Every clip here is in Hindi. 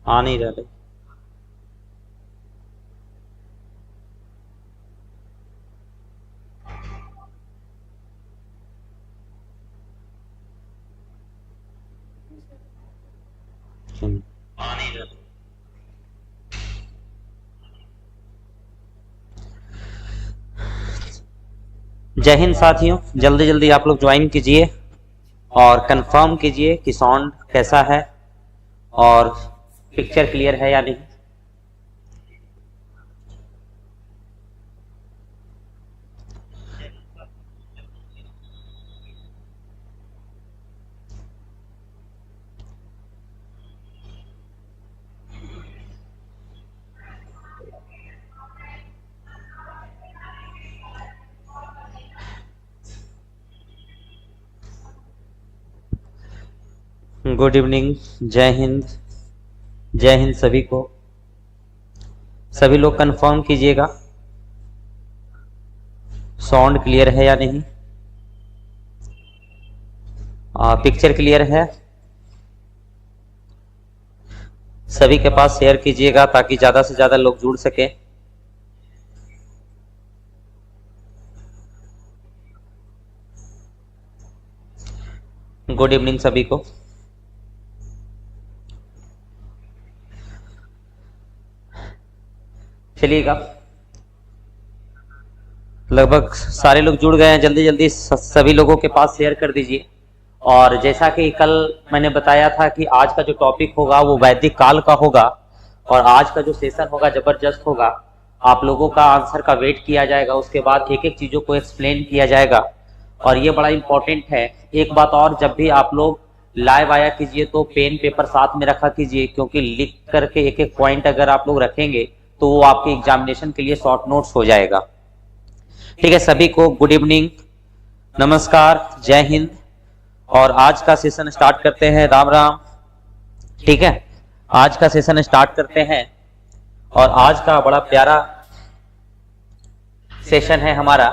आ नहीं रहा। जय हिंद साथियों, जल्दी जल्दी आप लोग ज्वाइन कीजिए और कंफर्म कीजिए कि साउंड कैसा है और पिक्चर क्लियर है या नहीं। गुड इवनिंग, जय हिंद, जय हिंद सभी को। सभी लोग कंफर्म कीजिएगा साउंड क्लियर है या नहीं। पिक्चर क्लियर है। सभी के पास शेयर कीजिएगा ताकि ज्यादा से ज्यादा लोग जुड़ सके। गुड इवनिंग सभी को। चलिएगा, लगभग सारे लोग जुड़ गए हैं। जल्दी जल्दी सभी लोगों के पास शेयर कर दीजिए। और जैसा कि कल मैंने बताया था कि आज का जो टॉपिक होगा वो वैदिक काल का होगा और आज का जो सेशन होगा जबरदस्त होगा। आप लोगों का आंसर का वेट किया जाएगा, उसके बाद एक एक चीजों को एक्सप्लेन किया जाएगा और ये बड़ा इंपॉर्टेंट है। एक बात और, जब भी आप लोग लाइव आया कीजिए तो पेन पेपर साथ में रखा कीजिए, क्योंकि लिख करके एक एक पॉइंट अगर आप लोग रखेंगे तो वो आपके एग्जामिनेशन के लिए शॉर्ट नोट्स हो जाएगा। ठीक है, सभी को गुड इवनिंग, नमस्कार, जय हिंद। और आज का सेशन स्टार्ट करते हैं। राम राम। ठीक है, आज का सेशन स्टार्ट करते हैं और आज का बड़ा प्यारा सेशन है हमारा।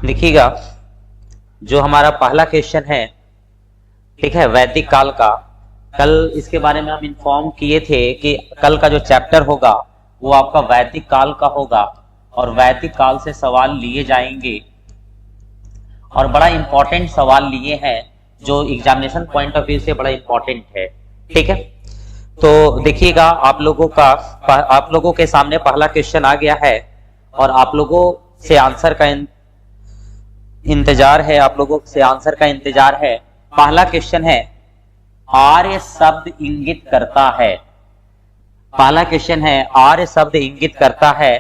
देखिएगा, जो हमारा पहला क्वेश्चन है, ठीक है, वैदिक काल का। कल इसके बारे में हम इन्फॉर्म किए थे कि कल का जो चैप्टर होगा वो आपका वैदिक काल का होगा और वैदिक काल से सवाल लिए जाएंगे और बड़ा इंपॉर्टेंट सवाल लिए हैं जो एग्जामिनेशन पॉइंट ऑफ व्यू से बड़ा इंपॉर्टेंट है। ठीक है, तो देखिएगा, आप लोगों के सामने पहला क्वेश्चन आ गया है और आप लोगों से आंसर का इंतजार है। आप लोगों से आंसर का इंतजार है। पहला क्वेश्चन है, आर्य शब्द इंगित करता है। पहला क्वेश्चन है, आर्य शब्द इंगित करता है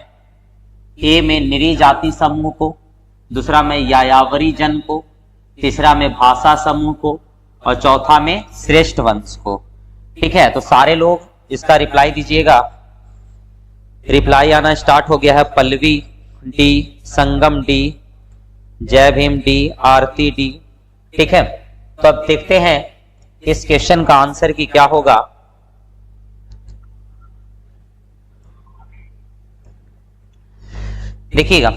ए में निरी जाति समूह को, दूसरा में यायावरी जन को, तीसरा में भाषा समूह को और चौथा में श्रेष्ठ वंश को। ठीक है, तो सारे लोग इसका रिप्लाई दीजिएगा। रिप्लाई आना स्टार्ट हो गया है। पल्लवी डी, संगम डी, जय भीम डी, आरती डी। ठीक है, तो अब देखते हैं इस क्वेश्चन का आंसर की क्या होगा। देखिएगा,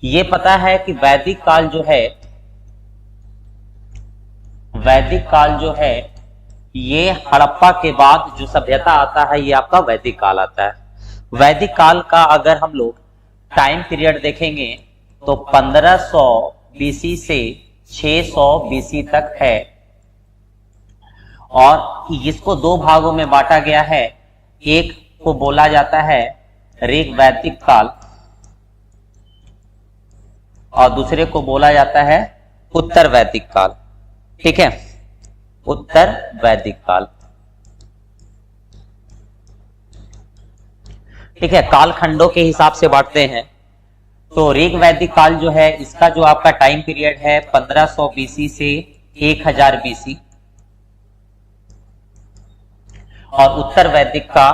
ये पता है कि वैदिक काल जो है, वैदिक काल जो है ये हड़प्पा के बाद जो सभ्यता आता है ये आपका वैदिक काल आता है। वैदिक काल का अगर हम लोग टाइम पीरियड देखेंगे तो 1500 बीसी से 600 बीसी तक है और इसको दो भागों में बांटा गया है। एक को बोला जाता है ऋग वैदिक काल और दूसरे को बोला जाता है उत्तर वैदिक काल। ठीक है, उत्तर वैदिक काल। ठीक है, कालखंडों के हिसाब से बांटते हैं। तो ऋग वैदिक काल जो है इसका जो आपका टाइम पीरियड है 1500 बीसी से 1000 बीसी और उत्तर वैदिक का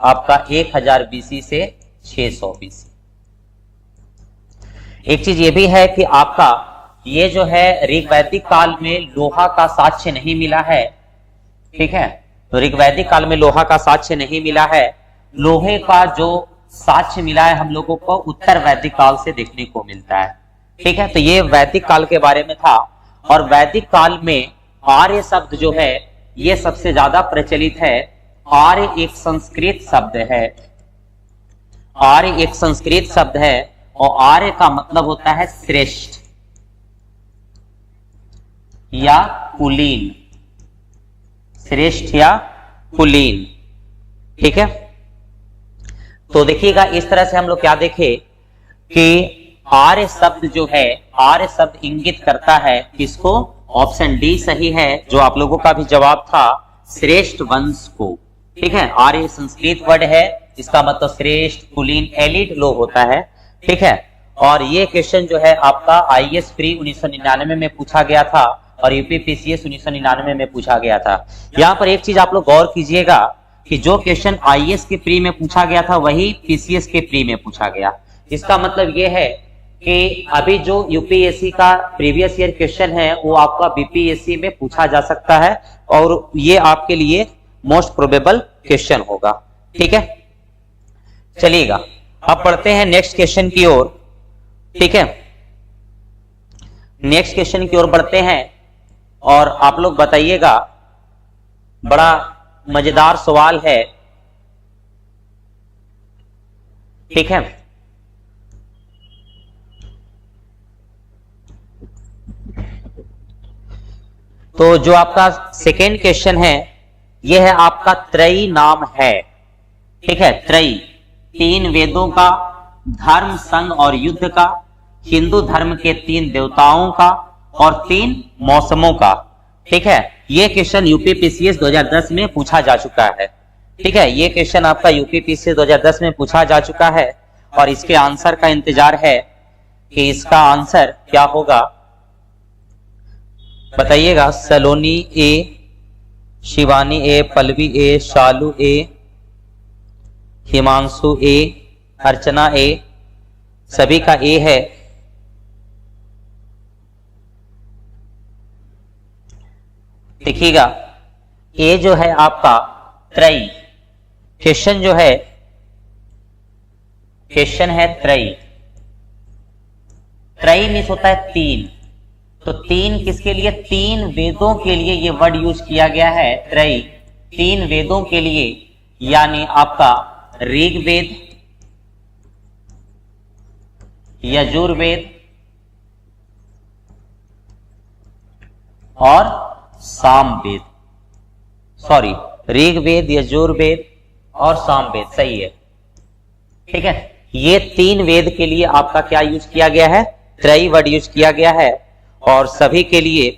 आपका 1000 बीसी से 600 बीसी। एक चीज ये भी है कि आपका ये जो है ऋग वैदिक काल में लोहा का साक्ष्य नहीं मिला है। ठीक है, तो ऋग वैदिक काल में लोहा का साक्ष्य नहीं मिला है लोहे का जो साक्ष्य मिला है हम लोगों को उत्तर वैदिक काल से देखने को मिलता है। ठीक है, तो ये वैदिक काल के बारे में था। और वैदिक काल में आर्य शब्द जो है ये सबसे ज्यादा प्रचलित है। आर्य एक संस्कृत शब्द है, आर्य एक संस्कृत शब्द है और आर्य का मतलब होता है श्रेष्ठ या कुलीन, श्रेष्ठ या कुलीन। ठीक है, तो देखिएगा इस तरह से हम लोग क्या देखे कि आर्य शब्द जो है, आर्य शब्द इंगित करता है किसको? ऑप्शन डी सही है, जो आप लोगों का भी जवाब था, श्रेष्ठ वंश को। ठीक है, आर्य संस्कृत वर्ड है, इसका मतलब श्रेष्ठ, कुलीन, एलिट लोग होता है। ठीक है, और ये क्वेश्चन जो है आपका आईएएस प्री 1999 में पूछा गया था और यूपीपीसीएस 1999 में पूछा गया था। यहाँ पर एक चीज आप लोग गौर कीजिएगा कि जो क्वेश्चन आईएएस के प्री में पूछा गया था वही पीसीएस के प्री में पूछा गया। इसका मतलब ये है कि अभी जो यूपीएससी का प्रीवियस ईयर क्वेश्चन है वो आपका बीपीएससी में पूछा जा सकता है और ये आपके लिए मोस्ट प्रोबेबल क्वेश्चन होगा। ठीक है, चलिएगा अब पढ़ते हैं नेक्स्ट क्वेश्चन की ओर। ठीक है, नेक्स्ट क्वेश्चन की ओर बढ़ते हैं और आप लोग बताइएगा, बड़ा मजेदार सवाल है। ठीक है, तो जो आपका सेकेंड क्वेश्चन है यह है आपका त्रयी नाम है। ठीक है, त्रयी, तीन वेदों का, धर्म, संघ और युद्ध का, हिंदू धर्म के तीन देवताओं का और तीन मौसमों का। ठीक है, ये क्वेश्चन यूपीपीसीएस 2010 में पूछा जा चुका है। ठीक है, ये क्वेश्चन आपका यूपीपीसीएस 2010 में पूछा जा चुका है और इसके आंसर का इंतजार है कि इसका आंसर क्या होगा, बताइएगा। सलोनी ए, शिवानी ए, पल्लवी ए, शालू ए, हिमांशु ए, अर्चना ए, सभी का ए है। देखिएगा ए जो है आपका त्रयी, क्वेश्चन जो है, क्वेश्चन है त्रयी। त्रयी मीन्स होता है तीन, तो तीन किसके लिए? तीन वेदों के लिए ये वर्ड यूज किया गया है त्रयी, तीन वेदों के लिए, यानी आपका ऋग्वेद, यजुर्वेद और सामवेद। सॉरी, ऋग्वेद, यजुर्वेद और सामवेद, सही है। ठीक है, ये तीन वेद के लिए आपका क्या यूज किया गया है? त्रयी वर्ड यूज किया गया है और सभी के लिए।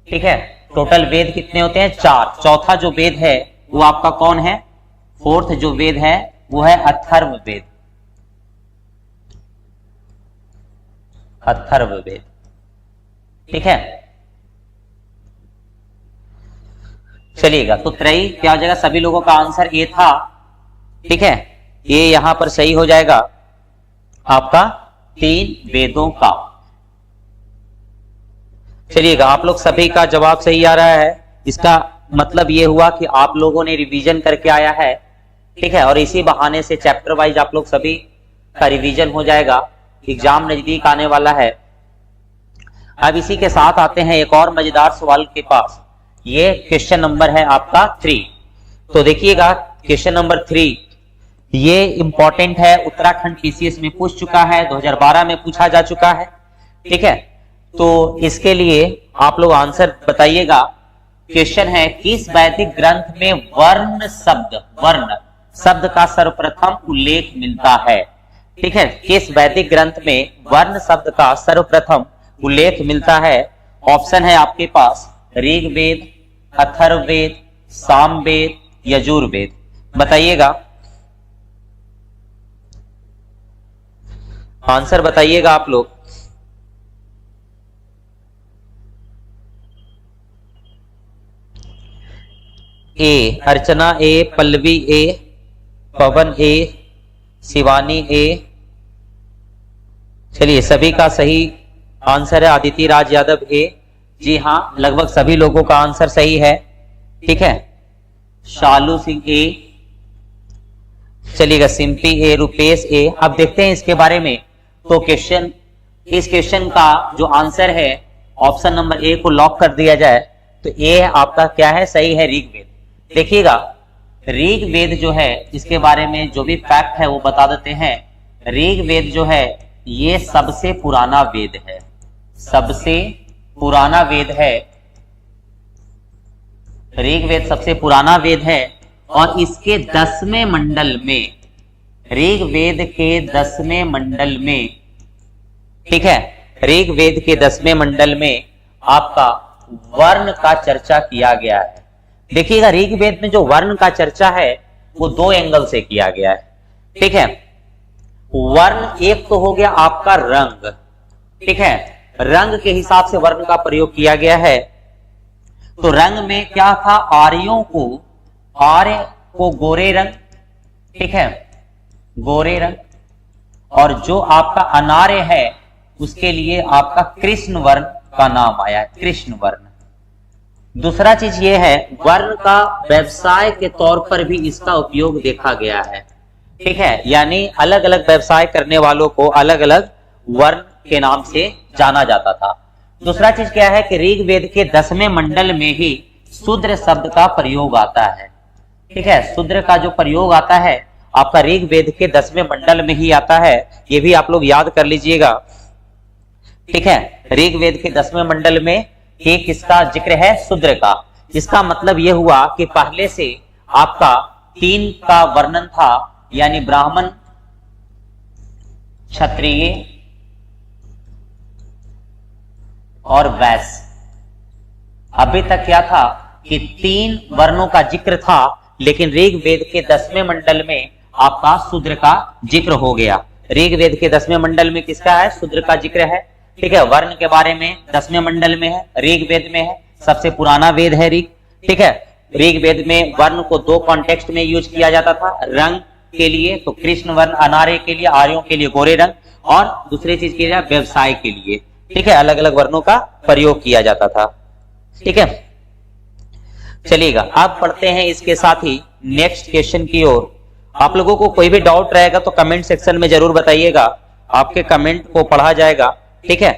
ठीक है, टोटल वेद कितने होते हैं? चार। चौथा जो वेद है वो आपका कौन है? फोर्थ जो वेद है वो है अथर्ववेद, अथर्ववेद। ठीक है, चलिएगा, तो त्रयी क्या हो जाएगा? सभी लोगों का आंसर ए था। ठीक है, ये यहां पर सही हो जाएगा आपका तीन वेदों का। चलिएगा, आप लोग सभी का जवाब सही आ रहा है, इसका मतलब ये हुआ कि आप लोगों ने रिवीजन करके आया है। ठीक है, और इसी बहाने से चैप्टर वाइज आप लोग सभी का रिवीजन हो जाएगा, एग्जाम नजदीक आने वाला है। अब इसी के साथ आते हैं एक और मजेदार सवाल के पास। ये क्वेश्चन नंबर है आपका 3। तो देखिएगा क्वेश्चन नंबर 3 ये इंपॉर्टेंट है, उत्तराखंड पीसीएस में पूछ चुका है, 2012 में पूछा जा चुका है। ठीक है, तो इसके लिए आप लोग आंसर बताइएगा। क्वेश्चन है, किस वैदिक ग्रंथ में वर्ण शब्द का सर्वप्रथम उल्लेख मिलता है? ठीक है, किस वैदिक ग्रंथ में वर्ण शब्द का सर्वप्रथम उल्लेख मिलता है? ऑप्शन है आपके पास ऋग्वेद, अथर्ववेद, सामवेद, यजुर्वेद। बताइएगा, आंसर बताइएगा आप लोग। ए अर्चना ए, पल्लवी ए, पवन ए, शिवानी ए। चलिए, सभी का सही आंसर है आदित्य राज यादव ए। जी हाँ, लगभग सभी लोगों का आंसर सही है। ठीक है, शालू सिंह ए, चलिएगा सिंपी ए, रुपेश ए। अब देखते हैं इसके बारे में। तो क्वेश्चन, इस क्वेश्चन का जो आंसर है ऑप्शन नंबर ए को लॉक कर दिया जाए तो ए आपका क्या है, सही है, ऋग्वेद। देखिएगा ऋग्वेद जो है इसके बारे में जो भी फैक्ट है वो बता देते हैं। ऋग्वेद जो है ये सबसे पुराना वेद है, सबसे पुराना वेद है। ऋग्वेद सबसे पुराना वेद है और इसके 10वें मंडल में, ऋग्वेद के 10वें मंडल में, ठीक है, ऋग्वेद के 10वें मंडल में आपका वर्ण का चर्चा किया गया है। देखिएगा ऋग्वेद में जो वर्ण का चर्चा है वो 2 एंगल से किया गया है, ठीक है। वर्ण एक तो हो गया आपका रंग, ठीक है, रंग के हिसाब से वर्ण का प्रयोग किया गया है। तो रंग में क्या था, आर्यों को, आर्य को गोरे रंग, ठीक है, गोरे रंग, और जो आपका अनार्य है उसके लिए आपका कृष्ण वर्ण का नाम आया है, कृष्ण वर्ण। दूसरा चीज ये है, वर्ण का व्यवसाय के तौर पर भी इसका उपयोग देखा गया है, ठीक है, यानी अलग अलग व्यवसाय करने वालों को अलग अलग वर्ण के नाम से जाना जाता था। दूसरा चीज क्या है कि ऋग्वेद के 10वें मंडल में ही शूद्र शब्द का प्रयोग आता है, ठीक है, शूद्र का जो प्रयोग आता है आपका ऋग्वेद के 10वें मंडल में ही आता है, ये भी आप लोग याद कर लीजिएगा, ठीक है। ऋग्वेद के 10वें मंडल में एक किसका जिक्र है, शूद्र का। इसका मतलब यह हुआ कि पहले से आपका 3 का वर्णन था, यानी ब्राह्मण, क्षत्रिय और वैश्य। अभी तक क्या था कि 3 वर्णों का जिक्र था, लेकिन ऋग्वेद के 10वें मंडल में आपका शूद्र का जिक्र हो गया। ऋग्वेद के 10वें मंडल में किसका है, शूद्र का जिक्र है, ठीक है। वर्ण के बारे में 10वें मंडल में है, ऋग्वेद में है, सबसे पुराना वेद है ऋग, ठीक है। ऋग्वेद में वर्ण को 2 कॉन्टेक्स्ट में यूज किया जाता था, रंग के लिए तो कृष्ण वर्ण, अनार्य के लिए, आर्यों के लिए गोरे रंग, और दूसरी चीज के लिए व्यवसाय के लिए, ठीक है, अलग अलग वर्णों का प्रयोग किया जाता था, ठीक है। चलिएगा अब पढ़ते हैं इसके साथ ही नेक्स्ट क्वेश्चन की ओर। आप लोगों को कोई भी डाउट रहेगा तो कमेंट सेक्शन में जरूर बताइएगा, आपके कमेंट को पढ़ा जाएगा, ठीक है।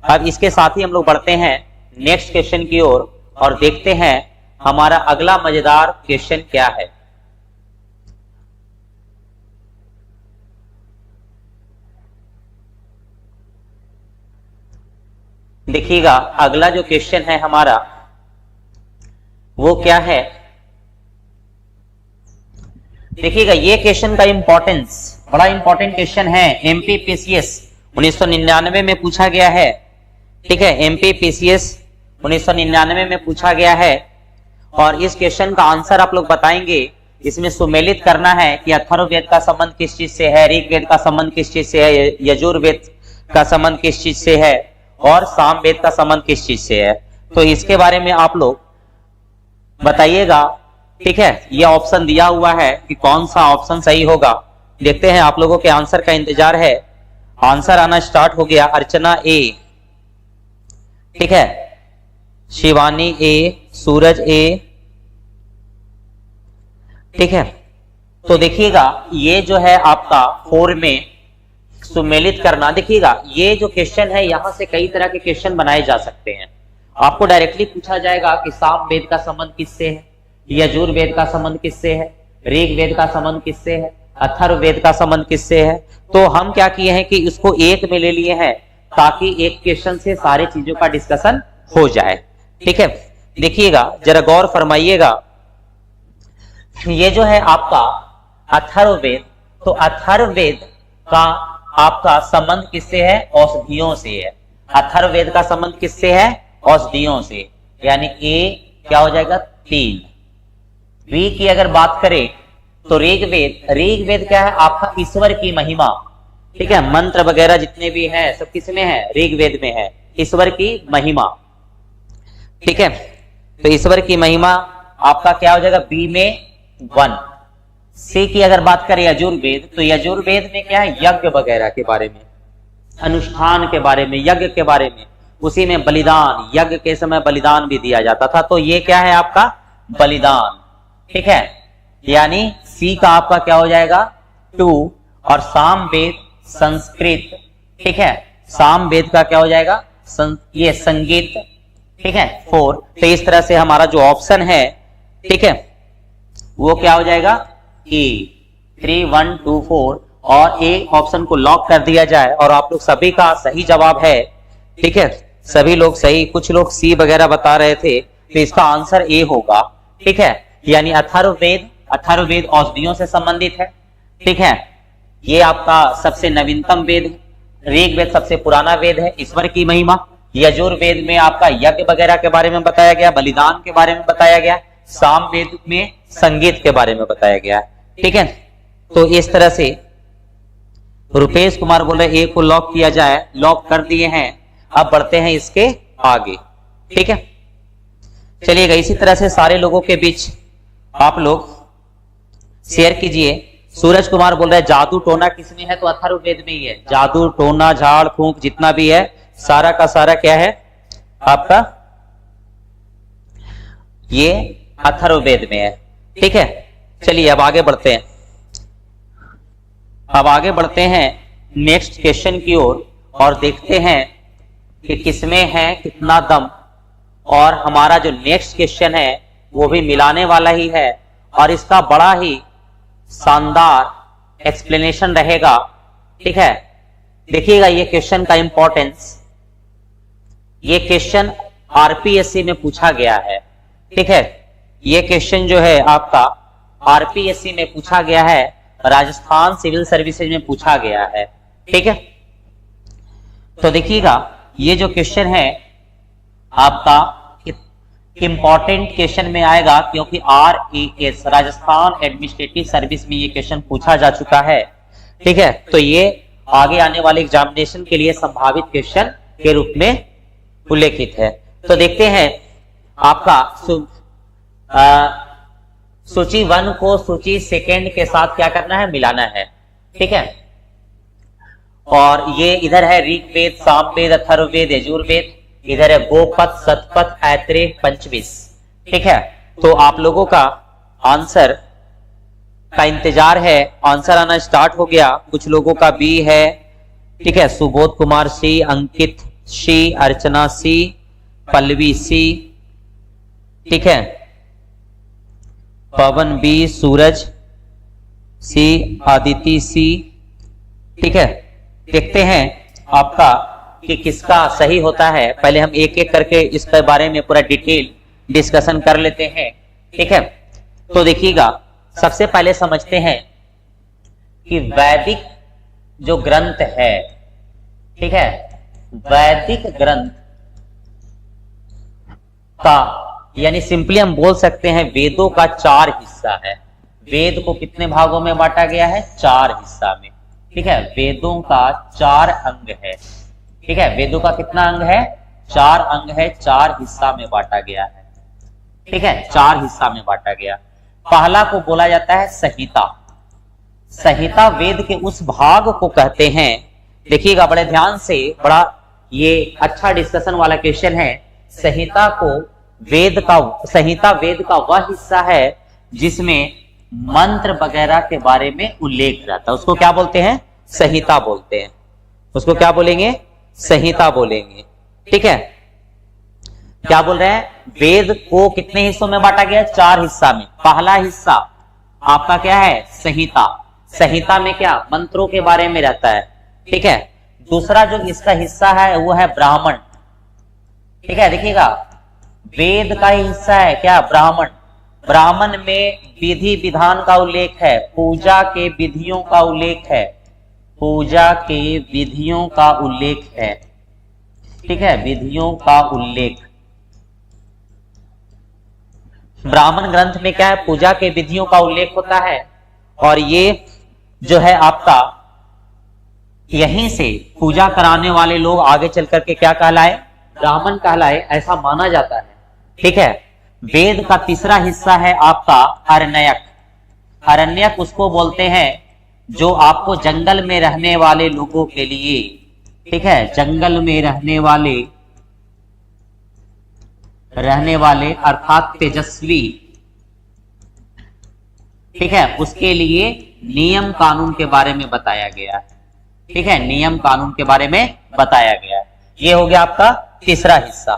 अब इसके साथ ही हम लोग बढ़ते हैं नेक्स्ट क्वेश्चन की ओर और देखते हैं हमारा अगला मजेदार क्वेश्चन क्या है। देखिएगा अगला जो क्वेश्चन है हमारा वो क्या है। देखिएगा ये क्वेश्चन का इंपॉर्टेंस, बड़ा इंपॉर्टेंट क्वेश्चन है, एमपीपीसीएस 1999 में पूछा गया है, ठीक है, एमपीपीसीएस 1999 में पूछा गया है। और इस क्वेश्चन का आंसर आप लोग बताएंगे। इसमें सुमेलित करना है कि अथर्ववेद का संबंध किस चीज से है, ऋग्वेद का संबंध किस चीज से है, यजुर्वेद का संबंध किस चीज से है और सामवेद का संबंध किस चीज से है। तो इसके बारे में आप लोग बताइएगा, ठीक है। ये ऑप्शन दिया हुआ है कि कौन सा ऑप्शन सही होगा। देखते हैं, आप लोगों के आंसर का इंतजार है। आंसर आना स्टार्ट हो गया। अर्चना ए, ठीक है, शिवानी ए, सूरज ए, ठीक है। तो देखिएगा ये जो है आपका 4 में सुमेलित करना। देखिएगा ये जो क्वेश्चन है यहां से कई तरह के क्वेश्चन बनाए जा सकते हैं। आपको डायरेक्टली पूछा जाएगा कि सामवेद का संबंध किससे है, यजुर्वेद का संबंध किससे है, ऋग्वेद का संबंध किससे है, अथर्ववेद का संबंध किससे है। तो हम क्या किए हैं कि इसको एक में ले लिए हैं ताकि एक क्वेश्चन से सारी चीजों का डिस्कशन हो जाए, ठीक है। देखिएगा जरा गौर फरमाइएगा, ये जो है आपका अथर्ववेद, तो अथर्ववेद का आपका संबंध किससे है, औषधियों से है। अथर्ववेद का संबंध किससे है, औषधियों से, यानी ए क्या हो जाएगा 3। री की अगर बात करें तो ऋग्वेद क्या है आपका ईश्वर की महिमा, ठीक है, मंत्र वगैरह जितने भी हैं सब किसमें है, ऋग्वेद में है, ईश्वर की महिमा, ठीक है। तो ईश्वर की महिमा आपका क्या हो जाएगा बी में 1। सी की अगर बात करें यजुर्वेद, तो यजुर्वेद में क्या है, यज्ञ वगैरह के बारे में, अनुष्ठान के बारे में, यज्ञ के बारे में, उसी में बलिदान, यज्ञ के समय बलिदान भी दिया जाता था, तो ये क्या है आपका बलिदान, ठीक है, यानी सी का आपका क्या हो जाएगा 2 और साम वेद संस्कृत, ठीक है, साम वेद का क्या हो जाएगा ये संगीत, ठीक है 4। तो इस तरह से हमारा जो ऑप्शन है, ठीक है, वो क्या हो जाएगा ए 3 1 2 4 और ए ऑप्शन को लॉक कर दिया जाए। और आप लोग सभी का सही जवाब है, ठीक है, सभी लोग सही, कुछ लोग सी वगैरह बता रहे थे, तो इसका आंसर ए होगा, ठीक है। यानी अथर्ववेद औषधियों से संबंधित है, ठीक है, ये आपका सबसे नवीनतम वेद है। ऋग्वेद सबसे पुराना वेद है, ईश्वर की महिमा। यजुर्वेद में आपका यज्ञ वगैरह के बारे में बताया गया, बलिदान के बारे में बताया गया। सामवेद में संगीत के बारे में बताया गया, ठीक है। तो इस तरह से रुपेश कुमार बोल रहे ए को लॉक किया जाए, लॉक कर दिए हैं। अब बढ़ते हैं इसके आगे, ठीक है, चलिएगा। इसी तरह से सारे लोगों के बीच आप लोग शेयर कीजिए। सूरज कुमार बोल रहे हैं जादू टोना किसमें है, तो अथर्ववेद में ही है। जादू टोना झाड़ फूंक जितना भी है सारा का सारा क्या है आपका, ये अथर्ववेद में है, ठीक है। चलिए अब आगे बढ़ते हैं, अब आगे बढ़ते हैं नेक्स्ट क्वेश्चन की ओर और देखते हैं कि किसमें है कितना दम। और हमारा जो नेक्स्ट क्वेश्चन है वो भी मिलाने वाला ही है और इसका बड़ा ही शानदार एक्सप्लेनेशन रहेगा, ठीक है। देखिएगा ये क्वेश्चन का इंपॉर्टेंस, ये क्वेश्चन आरपीएससी में पूछा गया है, ठीक है। ये क्वेश्चन जो है आपका आरपीएससी में पूछा गया है, राजस्थान सिविल सर्विसेज में पूछा गया है, ठीक है। तो देखिएगा ये जो क्वेश्चन है आपका इंपॉर्टेंट क्वेश्चन में आएगा, क्योंकि RAS राजस्थान एडमिनिस्ट्रेटिव सर्विस में ये क्वेश्चन पूछा जा चुका है, ठीक है। तो ये आगे आने वाले एग्जामिनेशन के लिए संभावित क्वेश्चन के रूप में उल्लेखित है। तो देखते हैं आपका सूची 1 को सूची 2 के साथ क्या करना है, मिलाना है, ठीक है। और ये इधर है ऋग्वेद, सामवेद, अथर्ववेद, यजुर्वेद, इधर है गोपथ, शतपथ, ऐत्रेय, पंचविश, ठीक है। तो आप लोगों का आंसर का इंतजार है, आंसर आना स्टार्ट हो गया। कुछ लोगों का बी है, ठीक है, सुबोध कुमार सी, अंकित सी, अर्चना सी, पल्लवी सी, ठीक है, पवन बी, सूरज सी, आदिति सी, ठीक है। देखते हैं आपका कि किसका सही होता है। पहले हम एक एक करके इसके बारे में पूरा डिटेल डिस्कशन कर लेते हैं, ठीक है। तो देखिएगा सबसे पहले समझते हैं कि वैदिक जो ग्रंथ है, ठीक है, वैदिक ग्रंथ का यानी सिंपली हम बोल सकते हैं वेदों का 4 हिस्सा है। वेद को कितने भागों में बांटा गया है, 4 हिस्सा में, ठीक है। वेदों का 4 अंग है, ठीक है। वेदों का कितना अंग है, 4 अंग है, 4 हिस्सा में बांटा गया है, ठीक है, 4 हिस्सा में बांटा गया। पहला को बोला जाता है संहिता। संहिता वेद के उस भाग को कहते हैं, देखिएगा बड़े ध्यान से, बड़ा ये अच्छा डिस्कशन वाला क्वेश्चन है। संहिता वेद का वह हिस्सा है जिसमें मंत्र वगैरह के बारे में उल्लेख रहता है, उसको क्या बोलते हैं, संहिता बोलते हैं। उसको क्या बोलेंगे, संहिता बोलेंगे, ठीक है। क्या बोल रहे हैं, वेद को कितने हिस्सों में बांटा गया, 4 हिस्सा में। पहला हिस्सा आपका क्या है, संहिता। संहिता में क्या, मंत्रों के बारे में रहता है, ठीक है। दूसरा जो इसका हिस्सा है वो है ब्राह्मण, ठीक है। देखिएगा वेद का हिस्सा है क्या, ब्राह्मण। ब्राह्मण में विधि विधान का उल्लेख है, पूजा के विधियों का उल्लेख है, पूजा के विधियों का उल्लेख है, ठीक है, विधियों का उल्लेख। ब्राह्मण ग्रंथ में क्या है, पूजा के विधियों का उल्लेख होता है। और ये जो है आपका यहीं से पूजा कराने वाले लोग आगे चल करके क्या कहलाए, ब्राह्मण कहलाए, ऐसा माना जाता है, ठीक है। वेद का तीसरा हिस्सा है आपका अरण्यक। अरण्यक उसको बोलते हैं जो आपको जंगल में रहने वाले लोगों के लिए, ठीक है, जंगल में रहने वाले अर्थात तेजस्वी ठीक है, उसके लिए नियम कानून के बारे में बताया गया है। ठीक है, नियम कानून के बारे में बताया गया है। ये हो गया आपका तीसरा हिस्सा।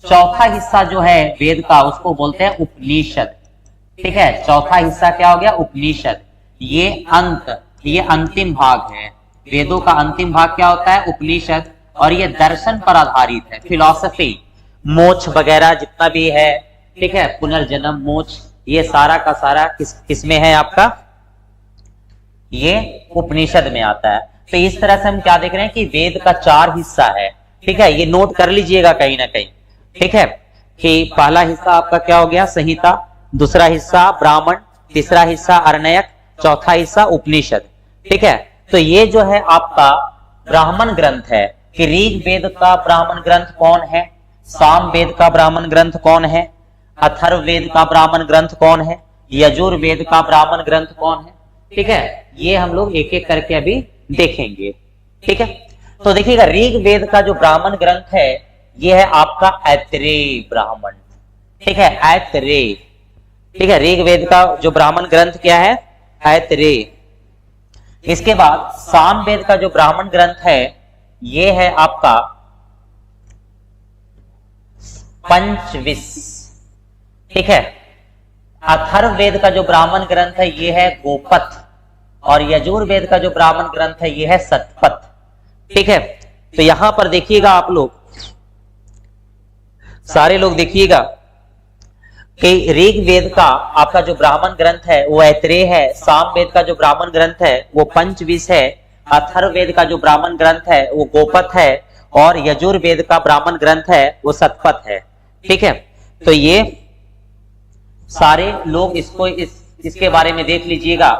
चौथा हिस्सा जो है वेद का, उसको बोलते हैं उपनिषद। ठीक है, चौथा हिस्सा क्या हो गया? उपनिषद। ये अंतिम भाग है। वेदों का अंतिम भाग क्या होता है? उपनिषद। और ये दर्शन पर आधारित है, फिलॉसफी, मोक्ष वगैरह जितना भी है, ठीक है, पुनर्जन्म, मोक्ष, ये सारा का सारा किस में है आपका? ये उपनिषद में आता है। तो इस तरह से हम क्या देख रहे हैं कि वेद का 4 हिस्सा है। ठीक है, ये नोट कर लीजिएगा कहीं ना कहीं। ठीक है, कि पहला हिस्सा आपका क्या हो गया? संहिता, दूसरा हिस्सा ब्राह्मण, तीसरा हिस्सा अरण्यक, चौथा हिस्सा उपनिषद। ठीक है, तो ये जो है आपका ब्राह्मण ग्रंथ है कि ऋग वेद का ब्राह्मण ग्रंथ कौन है, साम वेद का ब्राह्मण ग्रंथ कौन है, अथर्व वेद का ब्राह्मण ग्रंथ कौन है, यजुर्वेद का ब्राह्मण ग्रंथ कौन है। ठीक है, ये हम लोग एक एक करके अभी देखेंगे। ठीक है, तो देखिएगा ऋग वेद का जो ब्राह्मण ग्रंथ है ये है आपका ऐतरेय ब्राह्मण। ठीक है, ऐतरेय। ठीक है, ऋग वेद का जो ब्राह्मण ग्रंथ क्या है? ऐतरेय। इसके बाद साम वेद का जो ब्राह्मण ग्रंथ है ये है आपका पंचविश। ठीक है, अथर्व वेद का जो ब्राह्मण ग्रंथ है ये है गोपथ, और यजुर्वेद का जो ब्राह्मण ग्रंथ है ये है शतपथ। ठीक है, तो यहां पर देखिएगा आप लोग, सारे लोग देखिएगा कि ऋग वेद का आपका जो ब्राह्मण ग्रंथ है वो ऐतरेय है, साम वेद का जो ब्राह्मण ग्रंथ है वो पंचविश है, अथर्व वेद का जो ब्राह्मण ग्रंथ है वो गोपथ है, और यजुर्वेद का ब्राह्मण ग्रंथ है वो शतपथ है। ठीक है, तो ये सारे लोग इसको इसके बारे में देख लीजिएगा।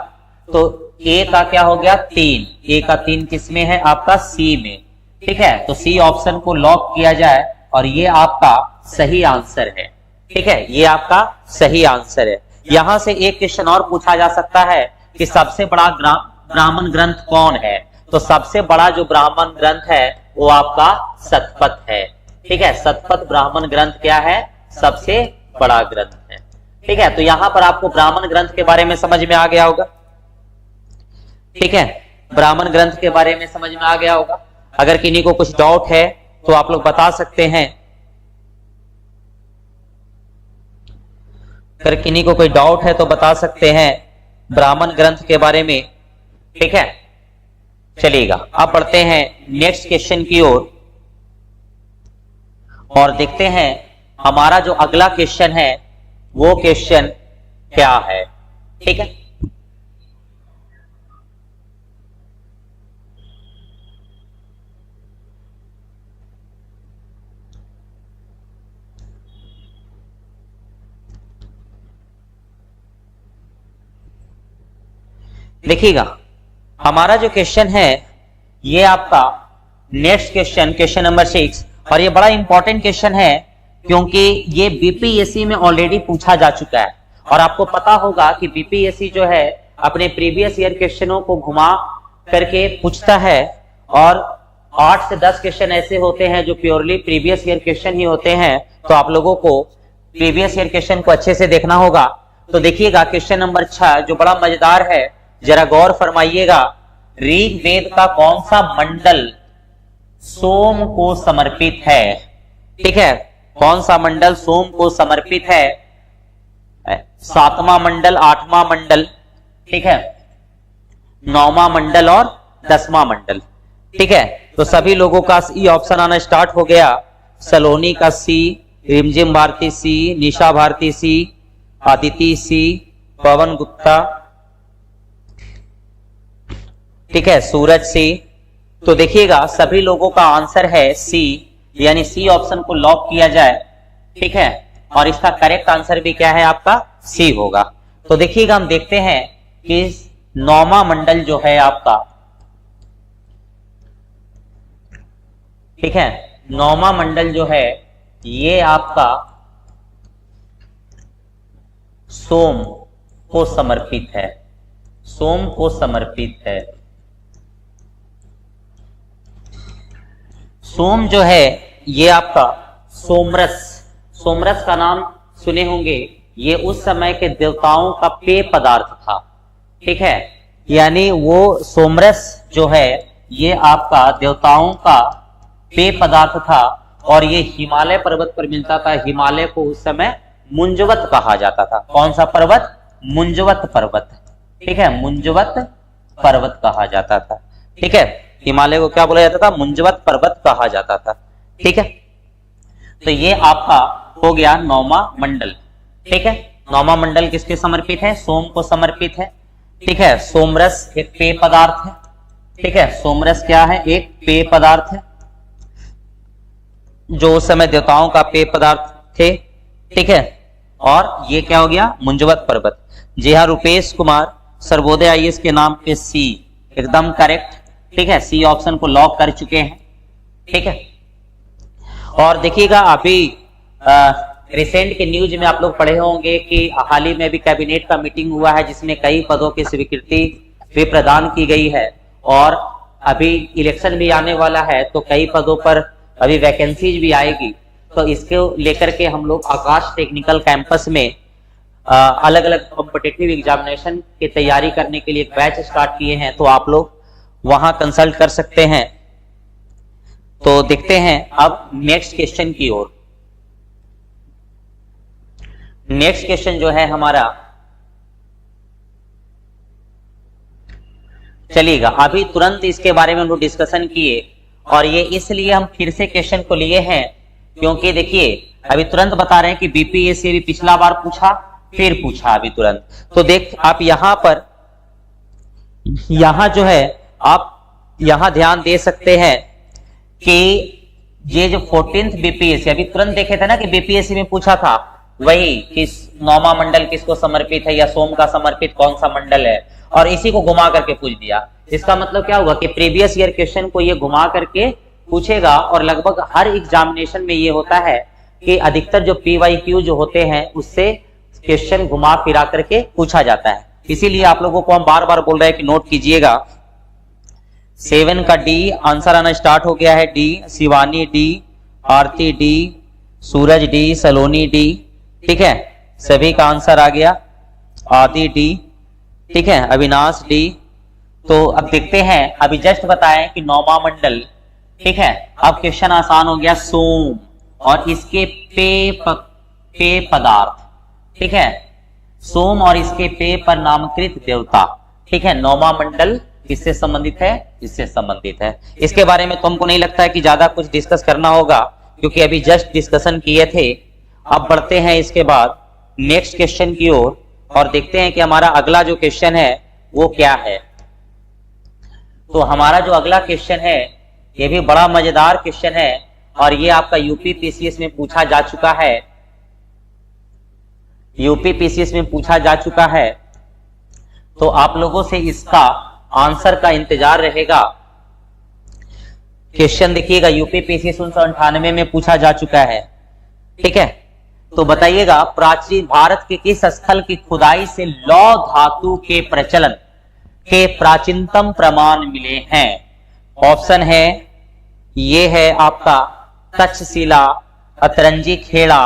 तो ए का क्या हो गया? 3। ए का 3 किस में है? आपका सी में। ठीक है, तो सी ऑप्शन को लॉक किया जाए और ये आपका सही आंसर है। ठीक है, ये आपका सही आंसर है। यहां से एक क्वेश्चन और पूछा जा सकता है कि सबसे बड़ा ब्राह्मण ग्रंथ कौन है? तो सबसे बड़ा जो ब्राह्मण ग्रंथ है वो आपका शतपथ है। ठीक है, शतपथ ब्राह्मण ग्रंथ क्या है? सबसे बड़ा ग्रंथ है। ठीक है, तो यहां पर आपको ब्राह्मण ग्रंथ के बारे में समझ में आ गया होगा। ठीक है, ब्राह्मण ग्रंथ के बारे में समझ में आ गया होगा। अगर किन्हीं को कुछ डाउट है तो आप लोग बता सकते हैं। अगर किन्हीं को कोई डाउट है तो बता सकते हैं ब्राह्मण ग्रंथ के बारे में। ठीक है, चलिएगा अब बढ़ते हैं नेक्स्ट क्वेश्चन की ओर और देखते हैं हमारा जो अगला क्वेश्चन है वो क्वेश्चन क्या है। ठीक है, देखिएगा हमारा जो क्वेश्चन है ये आपका नेक्स्ट क्वेश्चन, क्वेश्चन नंबर 6, और ये बड़ा इंपॉर्टेंट क्वेश्चन है क्योंकि ये बीपीएससी में ऑलरेडी पूछा जा चुका है। और आपको पता होगा कि बीपीएससी जो है अपने प्रीवियस ईयर क्वेश्चनों को घुमा करके पूछता है, और 8 से 10 क्वेश्चन ऐसे होते हैं जो प्योरली प्रीवियस ईयर क्वेश्चन ही होते हैं। तो आप लोगों को प्रीवियस ईयर क्वेश्चन को अच्छे से देखना होगा। तो देखिएगा क्वेश्चन नंबर 6 जो बड़ा मजेदार है, जरा गौर फरमाइएगा। ऋग वेद का कौन सा मंडल सोम को समर्पित है? ठीक है, कौन सा मंडल सोम को समर्पित है? 7वां मंडल, 8वां मंडल, ठीक है, 9वां मंडल और 10वां मंडल। ठीक है, तो सभी लोगों का सी ऑप्शन आना स्टार्ट हो गया। सलोनी का सी, रिमझिम भारती सी, निशा भारती सी, आदिति सी, पवन गुप्ता, ठीक है, सूरज सी। तो देखिएगा सभी लोगों का आंसर है सी, यानी सी ऑप्शन को लॉक किया जाए। ठीक है, और इसका करेक्ट आंसर भी क्या है? आपका सी होगा। तो देखिएगा हम देखते हैं कि 9वां मंडल जो है आपका, ठीक है, 9वां मंडल जो है ये आपका सोम को समर्पित है। सोम को समर्पित है। सोम जो है ये आपका सोमरस, सोमरस का नाम सुने होंगे ये उस समय के देवताओं का पेय पदार्थ था। ठीक है, यानी वो सोमरस जो है ये आपका देवताओं का पेय पदार्थ था और ये हिमालय पर्वत पर मिलता था। हिमालय को उस समय मुंजवत कहा जाता था। कौन सा पर्वत? मुंजवत पर्वत। ठीक है, मुंजवत पर्वत कहा जाता था। ठीक है, हिमालय को क्या बोला जाता था? मुंजवत पर्वत कहा जाता था। ठीक है, तो ये आपका हो गया नौवां मंडल। ठीक है, नौवां मंडल किसके समर्पित है? सोम को समर्पित है। ठीक है, सोमरस एक पेय पदार्थ है। ठीक है, सोमरस क्या है? एक पेय पदार्थ है जो उस समय देवताओं का पेय पदार्थ थे। ठीक है, और ये क्या हो गया? मुंजवत पर्वत। जी हाँ, रुपेश कुमार सर्वोदय आईएएस के नाम पे सी एकदम करेक्ट। ठीक है, सी ऑप्शन को लॉक कर चुके हैं। ठीक है, और देखिएगा अभी रिसेंट के न्यूज में आप लोग पढ़े होंगे कि हाल ही में भी कैबिनेट का मीटिंग हुआ है जिसमें कई पदों की स्वीकृति भी प्रदान की गई है और अभी इलेक्शन भी आने वाला है तो कई पदों पर अभी वैकेंसीज भी आएगी। तो इसको लेकर के हम लोग आकाश टेक्निकल कैंपस में अलग अलग कॉम्पिटिटिव एग्जामिनेशन की तैयारी करने के लिए एक बैच स्टार्ट किए हैं, तो आप लोग वहां कंसल्ट कर सकते हैं। तो देखते हैं अब नेक्स्ट क्वेश्चन की ओर। नेक्स्ट क्वेश्चन जो है हमारा, चलिएगा अभी तुरंत इसके बारे में हम लोग डिस्कशन किए और ये इसलिए हम फिर से क्वेश्चन को लिए हैं क्योंकि देखिए अभी तुरंत बता रहे हैं कि बीपीएससी भी पिछला बार पूछा फिर पूछा अभी तुरंत। तो देख आप यहां पर यहां जो है आप यहां ध्यान दे सकते हैं कि ये जो 14th बीपीएससी अभी तुरंत देखे थे ना कि बीपीएससी में पूछा था वही किस नौवां मंडल किसको समर्पित है या सोम का समर्पित कौन सा मंडल है, और इसी को घुमा करके पूछ दिया। इसका मतलब क्या हुआ कि प्रीवियस ईयर क्वेश्चन को ये घुमा करके पूछेगा और लगभग हर एग्जामिनेशन में ये होता है कि अधिकतर जो पीवाईक्यू जो होते हैं उससे क्वेश्चन घुमा फिरा करके पूछा जाता है। इसीलिए आप लोगों को हम बार बार बोल रहे हैं कि नोट कीजिएगा। 7 का डी आंसर आना स्टार्ट हो गया है। डी, शिवानी डी, आरती डी, सूरज डी, सलोनी डी। ठीक है, सभी का आंसर आ गया। आदि डी, ठीक है, अविनाश डी। तो अब देखते हैं, अभी जस्ट बताएं कि नौवां मंडल। ठीक है, अब क्वेश्चन आसान हो गया। सोम और इसके पेय पदार्थ। ठीक है, सोम और इसके पेय पर नामकृत देवता। ठीक है, नौवां मंडल किससे संबंधित है? इससे संबंधित है। इसके बारे में तो हमको नहीं लगता है कि ज्यादा कुछ डिस्कस करना होगा क्योंकि अभी जस्ट डिस्कशन किए थे। अब बढ़ते हैं इसके बाद नेक्स्ट क्वेश्चन की ओर और देखते हैं कि हमारा अगला जो क्वेश्चन है वो क्या है। तो हमारा जो अगला क्वेश्चन है ये भी बड़ा मजेदार क्वेश्चन है और ये आपका यूपी पीसीएस में पूछा जा चुका है। यूपी पीसीएस में पूछा जा चुका है, तो आप लोगों से इसका आंसर का इंतजार रहेगा। क्वेश्चन देखिएगा, यूपी पीसीएस 1998 में पूछा जा चुका है। ठीक है, तो बताइएगा प्राचीन भारत के किस स्थल की खुदाई से लौह धातु के प्रचलन के प्राचीनतम प्रमाण मिले हैं? ऑप्शन है, ये है आपका तक्षशिला, अतरंजी खेड़ा,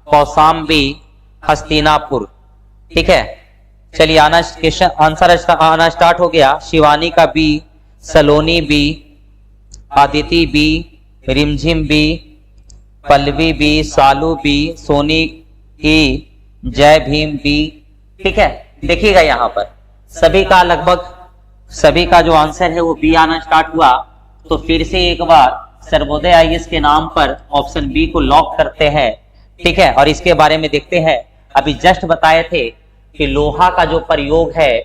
कौशाम्बी, हस्तिनापुर। ठीक है, चलिए आना क्वेश्चन आंसर आना स्टार्ट हो गया। शिवानी का B, Saloni B, Aditi B, रिमझिम बी, पल्लवी बी, सालू बी, सोनी ई, जय भीम बी। ठीक है, देखिएगा यहां पर सभी का लगभग सभी का जो आंसर है वो बी आना स्टार्ट हुआ। तो फिर से एक बार सर्वोदय आईएएस के नाम पर ऑप्शन बी को लॉक करते हैं। ठीक है, और इसके बारे में देखते हैं। अभी जस्ट बताए थे कि लोहा का जो प्रयोग है,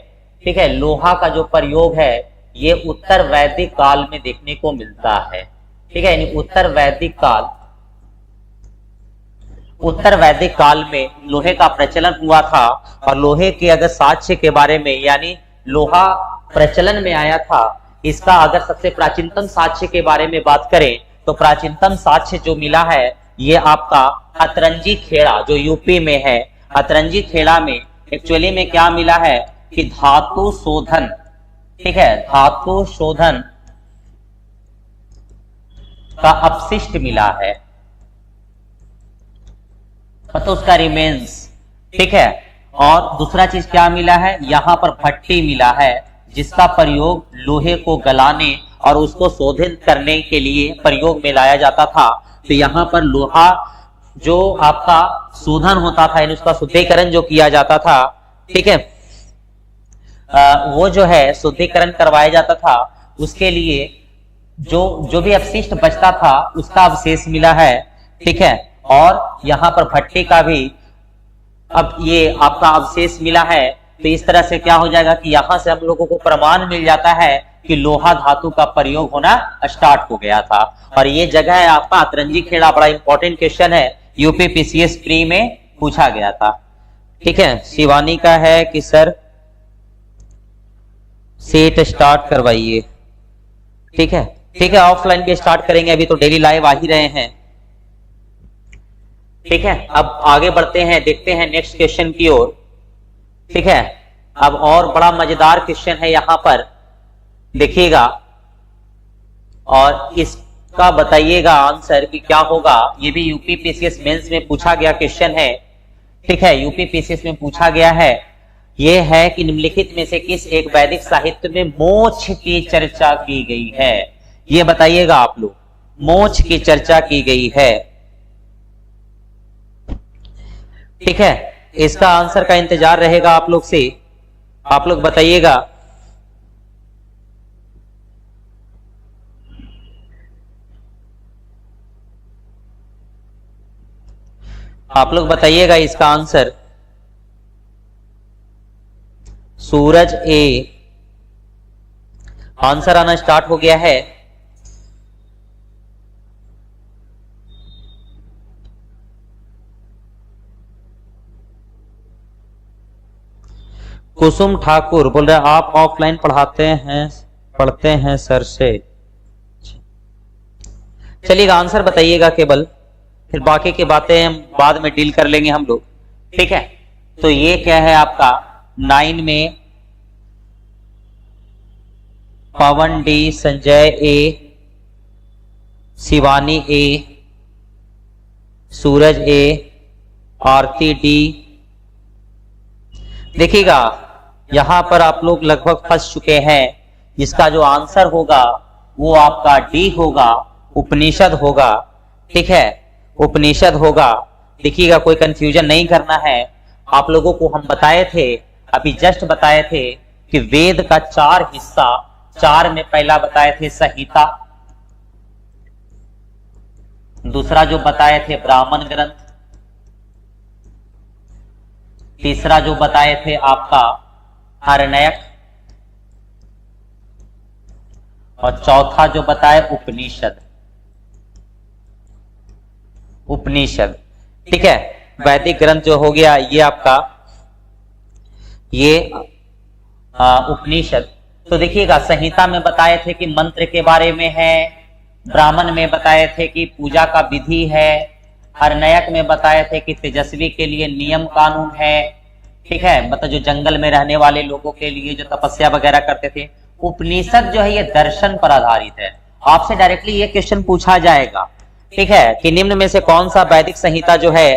ठीक है, लोहा का जो प्रयोग है ये उत्तर वैदिक काल में देखने को मिलता है। ठीक है, यानी उत्तर वैदिक काल में लोहे का प्रचलन हुआ था और लोहे के अगर साक्ष्य के बारे में, यानी लोहा प्रचलन में आया था, इसका अगर सबसे प्राचीनतम साक्ष्य के बारे में बात करें तो प्राचीनतम साक्ष्य जो मिला है ये आपका अतरंजी खेड़ा जो यूपी में है। अतरंजी खेड़ा में एक्चुअली में क्या मिला है कि धातु शोधन, ठीक है, धातु शोधन का अपशिष्ट मिला है, मतलब उसका रिमेन्स। ठीक है। और दूसरा चीज क्या मिला है, यहाँ पर भट्टी मिला है जिसका प्रयोग लोहे को गलाने और उसको शोधित करने के लिए प्रयोग में लाया जाता था। तो यहाँ पर लोहा जो आपका शोधन होता था, यानी उसका शुद्धिकरण जो किया जाता था, ठीक है, वो जो है शुद्धिकरण करवाया जाता था, उसके लिए जो भी अपशिष्ट बचता था उसका अवशेष मिला है, ठीक है। और यहाँ पर भट्टी का भी अब ये आपका अवशेष मिला है। तो इस तरह से क्या हो जाएगा कि यहां से हम लोगों को प्रमाण मिल जाता है कि लोहा धातु का प्रयोग होना स्टार्ट हो गया था। और ये जगह है आपका अतरंजी खेड़ा, बड़ा इंपॉर्टेंट क्वेश्चन है, यूपी पीसीएस प्री में पूछा गया था, ठीक है। शिवानी का है कि सर सेट स्टार्ट करवाइए, ठीक है, ठीक है, ऑफलाइन भी स्टार्ट करेंगे, अभी तो डेली लाइव आ ही रहे हैं, ठीक है। अब आगे बढ़ते हैं, देखते हैं नेक्स्ट क्वेश्चन की ओर, ठीक है। अब और बड़ा मजेदार क्वेश्चन है यहां पर, देखिएगा और इसका बताइएगा आंसर कि क्या होगा। ये भी यूपी पीसीएस मेंस में पूछा गया क्वेश्चन है, ठीक है, यूपी पीसीएस में पूछा गया है। ये है कि निम्नलिखित में से किस एक वैदिक साहित्य में मोक्ष की चर्चा की गई है, ये बताइएगा आप लोग। मोक्ष की चर्चा की गई है, ठीक है। इसका आंसर का इंतजार रहेगा आप लोग से, आप लोग बताइएगा। आप लोग बताइएगा इसका आंसर। सूरज ए, आंसर आना स्टार्ट हो गया है। कुसुम ठाकुर बोल रहे आप ऑफलाइन पढ़ते हैं सर से। चलिएगा आंसर बताइएगा केवल, फिर बाकी की बातें हम बाद में डील कर लेंगे हम लोग, ठीक है। तो ये क्या है आपका 9 में पवन डी, संजय ए, शिवानी ए, सूरज ए, आरती डी। देखिएगा यहां पर आप लोग लगभग फंस चुके हैं। इसका जो आंसर होगा वो आपका डी होगा, उपनिषद होगा, ठीक है, उपनिषद होगा। देखिएगा कोई कंफ्यूजन नहीं करना है। आप लोगों को हम बताए थे, अभी जस्ट बताए थे कि वेद का 4 हिस्सा, 4 में पहला बताए थे संहिता, दूसरा जो बताए थे ब्राह्मण ग्रंथ, तीसरा जो बताए थे आपका आरण्यक, और चौथा जो बताए उपनिषद, उपनिषद, ठीक है। वैदिक ग्रंथ जो हो गया ये आपका ये उपनिषद। तो देखिएगा संहिता में बताए थे कि मंत्र के बारे में है, ब्राह्मण में बताए थे कि पूजा का विधि है, आरण्यक में बताए थे कि तेजस्वी के लिए नियम कानून है, ठीक है, मतलब जो जंगल में रहने वाले लोगों के लिए जो तपस्या वगैरह करते थे। उपनिषद जो है ये दर्शन पर आधारित है। आपसे डायरेक्टली ये क्वेश्चन पूछा जाएगा, ठीक है, कि निम्न में से कौन सा वैदिक संहिता जो है,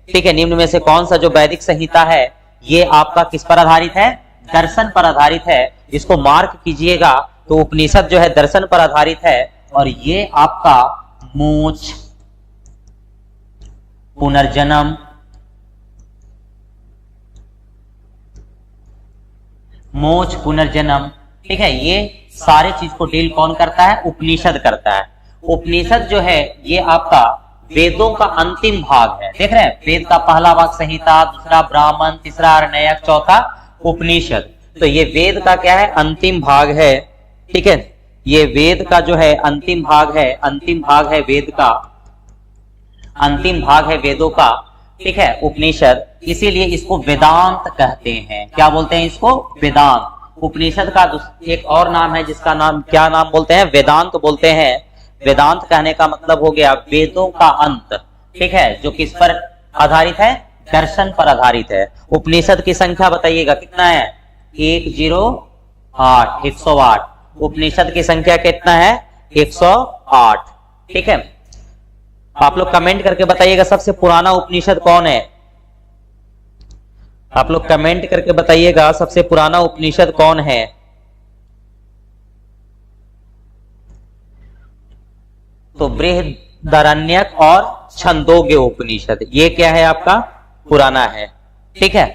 ठीक है, निम्न में से कौन सा जो वैदिक संहिता है ये आपका किस पर आधारित है, दर्शन पर आधारित है। इसको मार्क कीजिएगा। तो उपनिषद जो है दर्शन पर आधारित है, और ये आपका मोक्ष, पुनर्जन्म, मोक्ष, पुनर्जन्म, ठीक है, ये सारे चीज को डील कौन करता है, उपनिषद करता है। उपनिषद जो है ये आपका वेदों का अंतिम भाग है। देख रहे हैं, वेद का पहला भाग संहिता, दूसरा ब्राह्मण, तीसरा आरण्यक, चौथा उपनिषद। तो ये वेद का क्या है, अंतिम भाग है, ठीक है। ये वेद का जो है अंतिम भाग है, अंतिम भाग है वेद का, अंतिम भाग है वेदों का, ठीक है, उपनिषद। इसीलिए इसको वेदांत कहते हैं। क्या बोलते हैं इसको, वेदांत। उपनिषद का एक और नाम है जिसका नाम क्या नाम बोलते हैं, वेदांत बोलते हैं। वेदांत कहने का मतलब हो गया वेदों का अंत, ठीक है, जो किस पर आधारित है, दर्शन पर आधारित है। उपनिषद की संख्या बताइएगा कितना है, 108, 108। उपनिषद की संख्या कितना है, 108, ठीक है। आप लोग कमेंट करके बताइएगा सबसे पुराना उपनिषद कौन है। आप लोग कमेंट करके बताइएगा सबसे पुराना उपनिषद कौन है। तो बृहदारण्यक और छंदोग्य उपनिषद, ये क्या है आपका पुराना है। ठीक है,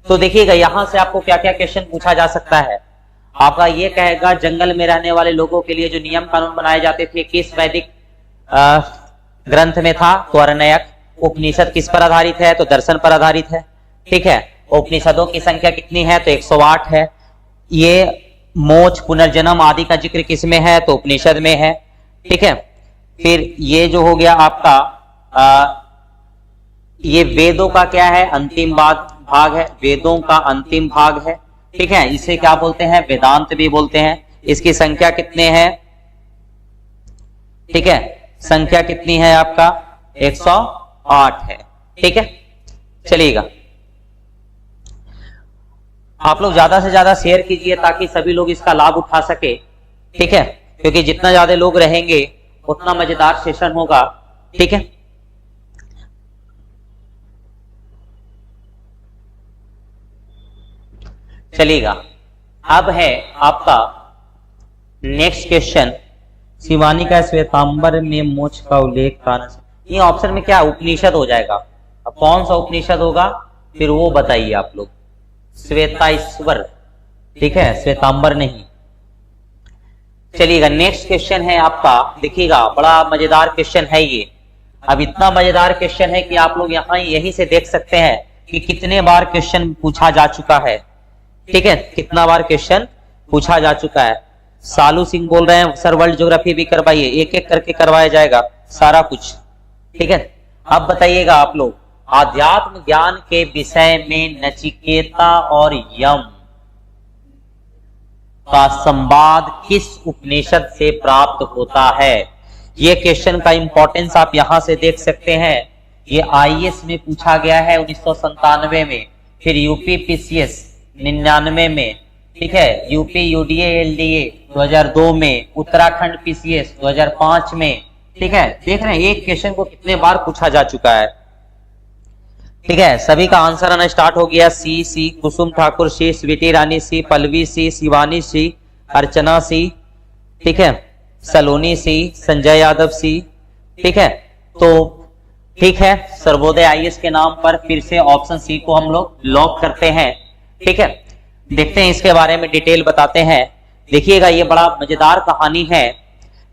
तो देखिएगा यहां से आपको क्या क्या क्वेश्चन पूछा जा सकता है। आपका ये कहेगा जंगल में रहने वाले लोगों के लिए जो नियम कानून बनाए जाते थे किस वैदिक ग्रंथ में था, तो अरण्यक। उपनिषद किस पर आधारित है, तो दर्शन पर आधारित है। ठीक है, उपनिषदों की संख्या कितनी है, तो 108 है। ये मोक्ष पुनर्जन्म आदि का जिक्र किसमें है, तो उपनिषद में है। ठीक है, फिर ये जो हो गया आपका ये वेदों का क्या है, अंतिम भाग है, वेदों का अंतिम भाग है। ठीक है, इसे क्या बोलते हैं, वेदांत भी बोलते हैं। इसकी संख्या कितने हैं, ठीक है, संख्या कितनी है आपका 108 है। ठीक है, चलिएगा आप लोग ज्यादा से ज्यादा शेयर कीजिए ताकि सभी लोग इसका लाभ उठा सके। ठीक है, क्योंकि जितना ज्यादा लोग रहेंगे उतना मजेदार सेशन होगा। ठीक है, चलिएगा अब है आपका नेक्स्ट क्वेश्चन। शिवानी का श्वेतांबर में मोक्ष का उल्लेख कारण, ये ऑप्शन में क्या उपनिषद हो जाएगा। अब कौन सा उपनिषद होगा फिर वो बताइए आप लोग। श्वेताश्वर, ठीक है, श्वेतांबर नहीं। चलिएगा नेक्स्ट क्वेश्चन है आपका, देखिएगा बड़ा मजेदार क्वेश्चन है ये। अब इतना मजेदार क्वेश्चन है कि आप लोग यहाँ यहीं से देख सकते हैं कि कितने बार क्वेश्चन पूछा जा चुका है। ठीक है, कितना बार क्वेश्चन पूछा जा चुका है। सालू सिंह बोल रहे हैं सर वर्ल्ड ज्योग्राफी भी करवाइए, एक एक करके करवाया जाएगा सारा कुछ। ठीक है, अब बताइएगा आप लोग आध्यात्म ज्ञान के विषय में नचिकेता और यम का संवाद किस उपनिषद से प्राप्त होता है। ये क्वेश्चन का इंपॉर्टेंस आप यहां से देख सकते हैं। ये आईएएस में पूछा गया है 1997 में, फिर यूपी पीसीएस 99 में, ठीक है, यूपी यूडीए एलडीए 2002 में, उत्तराखंड पीसीएस 2005 में। ठीक है, देख रहे हैं एक क्वेश्चन को कितने बार पूछा जा चुका है। ठीक है, सभी का आंसर आना स्टार्ट हो गया। सी कुसुम ठाकुर सी, स्वीटी रानी सी, पल्लवी सी, शिवानी सी, अर्चना सी, ठीक है, सलोनी सी, संजय यादव सी। ठीक है, तो ठीक है, सर्वोदय आईएएस के नाम पर फिर से ऑप्शन सी को हम लोग लॉक करते हैं। ठीक है, देखते हैं इसके बारे में डिटेल बताते हैं। देखिएगा ये बड़ा मजेदार कहानी है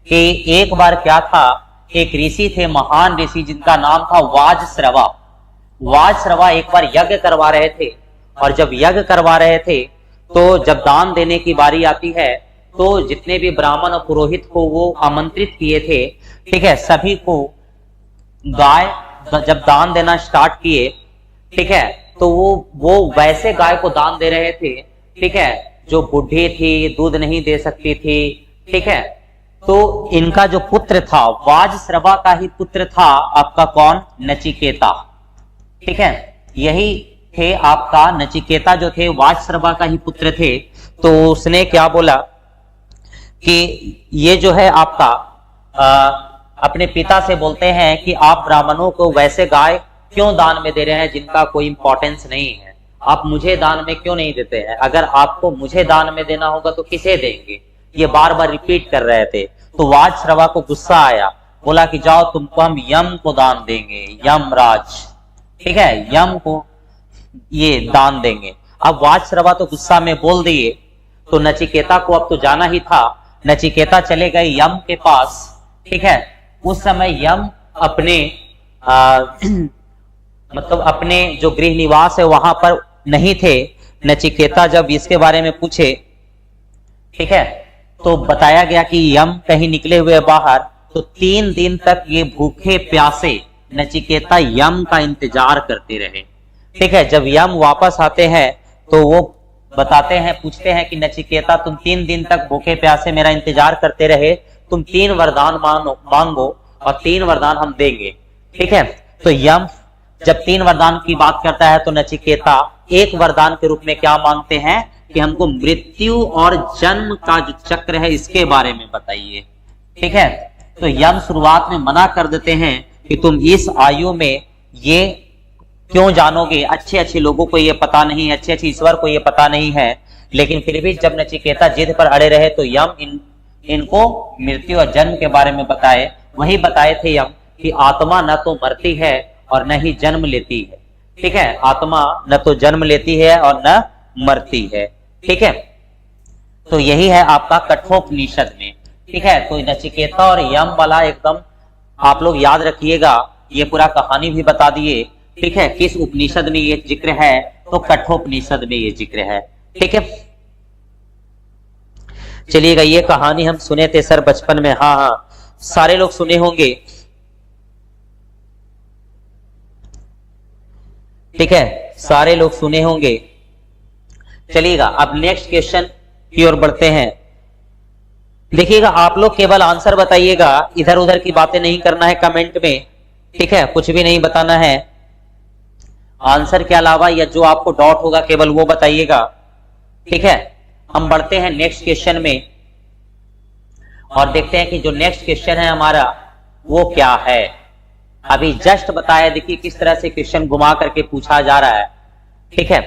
कि एक बार क्या था, एक ऋषि थे, महान ऋषि जिनका नाम था वाजश्रवा। वाजश्रवा एक बार यज्ञ करवा रहे थे, और जब यज्ञ करवा रहे थे तो जब दान देने की बारी आती है तो जितने भी ब्राह्मण और पुरोहित को वो आमंत्रित किए थे, ठीक है, सभी को गाय जब दान देना स्टार्ट किए, ठीक है, तो वो वैसे गाय को दान दे रहे थे, ठीक है, जो बूढ़ी थी, दूध नहीं दे सकती थी। ठीक है, तो इनका जो पुत्र था वाजश्रवा का ही पुत्र था आपका कौन, नचिकेता। ठीक है, यही थे आपका नचिकेता जो थे वाजश्रवा का ही पुत्र थे। तो उसने क्या बोला कि ये जो है आपका अपने पिता से बोलते हैं कि आप ब्राह्मणों को वैसे गाय क्यों दान में दे रहे हैं जिनका कोई इंपॉर्टेंस नहीं है, आप मुझे दान में क्यों नहीं देते हैं, अगर आपको मुझे दान में देना होगा तो किसे देंगे। ये बार बार रिपीट कर रहे थे। तो वाजश्रवा को गुस्सा आया, बोला कि जाओ तुमको हम यम को दान देंगे, यमराज, ठीक है, यम को ये दान देंगे। अब वाजश्रवा तो गुस्सा में बोल दिए, तो नचिकेता को अब तो जाना ही था। नचिकेता चले गए यम के पास। ठीक है, उस समय यम अपने मतलब अपने जो गृह निवास है वहां पर नहीं थे। नचिकेता जब इसके बारे में पूछे, ठीक है, तो बताया गया कि यम कहीं निकले हुए बाहर। तो 3 दिन तक ये भूखे प्यासे नचिकेता यम का इंतजार करते रहे। ठीक है, जब यम वापस आते हैं तो वो बताते हैं, पूछते हैं कि नचिकेता तुम 3 दिन तक भूखे प्यासे मेरा इंतजार करते रहे, तुम 3 वरदान मांगो और 3 वरदान हम देंगे। ठीक है, तो यम जब 3 वरदान की बात करता है तो नचिकेता एक वरदान के रूप में क्या मांगते हैं कि हमको मृत्यु और जन्म का जो चक्र है इसके बारे में बताइए। ठीक है, तो यम शुरुआत में मना कर देते हैं कि तुम इस आयु में ये क्यों जानोगे? अच्छे अच्छे लोगों को ये पता नहीं, अच्छे अच्छे ईश्वर को ये पता नहीं है, लेकिन फिर भी जब नचिकेता जिद पर अड़े रहे तो यम इनको मृत्यु और जन्म के बारे में बताए। वही बताए थे यम कि आत्मा न तो मरती है और न ही जन्म लेती है। ठीक है, आत्मा न तो जन्म लेती है और न मरती है। ठीक है, तो यही है आपका कठोपनिषद में। ठीक है, तो नचिकेता और यम वाला एकदम आप लोग याद रखिएगा, ये पूरा कहानी भी बता दिए। ठीक है, किस उपनिषद में ये जिक्र है? तो कठोपनिषद में ये जिक्र है। ठीक है, चलिएगा, ये कहानी हम सुने थे सर बचपन में। हाँ हाँ, सारे लोग सुने होंगे। ठीक है, सारे लोग सुने होंगे। चलिएगा, अब नेक्स्ट क्वेश्चन की ओर बढ़ते हैं। देखिएगा, आप लोग केवल आंसर बताइएगा, इधर उधर की बातें नहीं करना है कमेंट में। ठीक है, कुछ भी नहीं बताना है, आंसर के अलावा या जो आपको डाउट होगा केवल वो बताइएगा। ठीक है, हम बढ़ते हैं नेक्स्ट क्वेश्चन में और देखते हैं कि जो नेक्स्ट क्वेश्चन है हमारा वो क्या है। अभी जस्ट बताया, देखिए किस तरह से क्वेश्चन घुमा करके पूछा जा रहा है। ठीक है,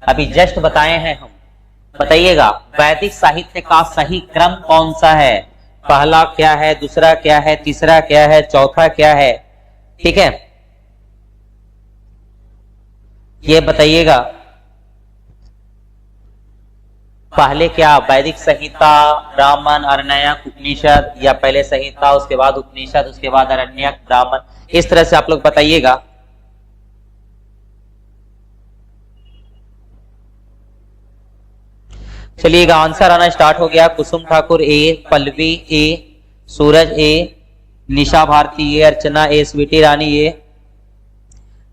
अभी जस्ट बताए हैं हम। बताइएगा, वैदिक साहित्य का सही क्रम कौन सा है? पहला क्या है, दूसरा क्या है, तीसरा क्या है, चौथा क्या है? ठीक है, ये बताइएगा। पहले क्या, वैदिक संहिता, ब्राह्मण, अरण्यक, उपनिषद, या पहले संहिता उसके बाद उपनिषद उसके बाद अरण्यक, ब्राह्मण? इस तरह से आप लोग बताइएगा। चलिएगा, आंसर आना स्टार्ट हो गया। कुसुम ठाकुर ए, पल्लवी ए, सूरज ए, निशा भारती ए, अर्चना ए, स्वीटी रानी ए,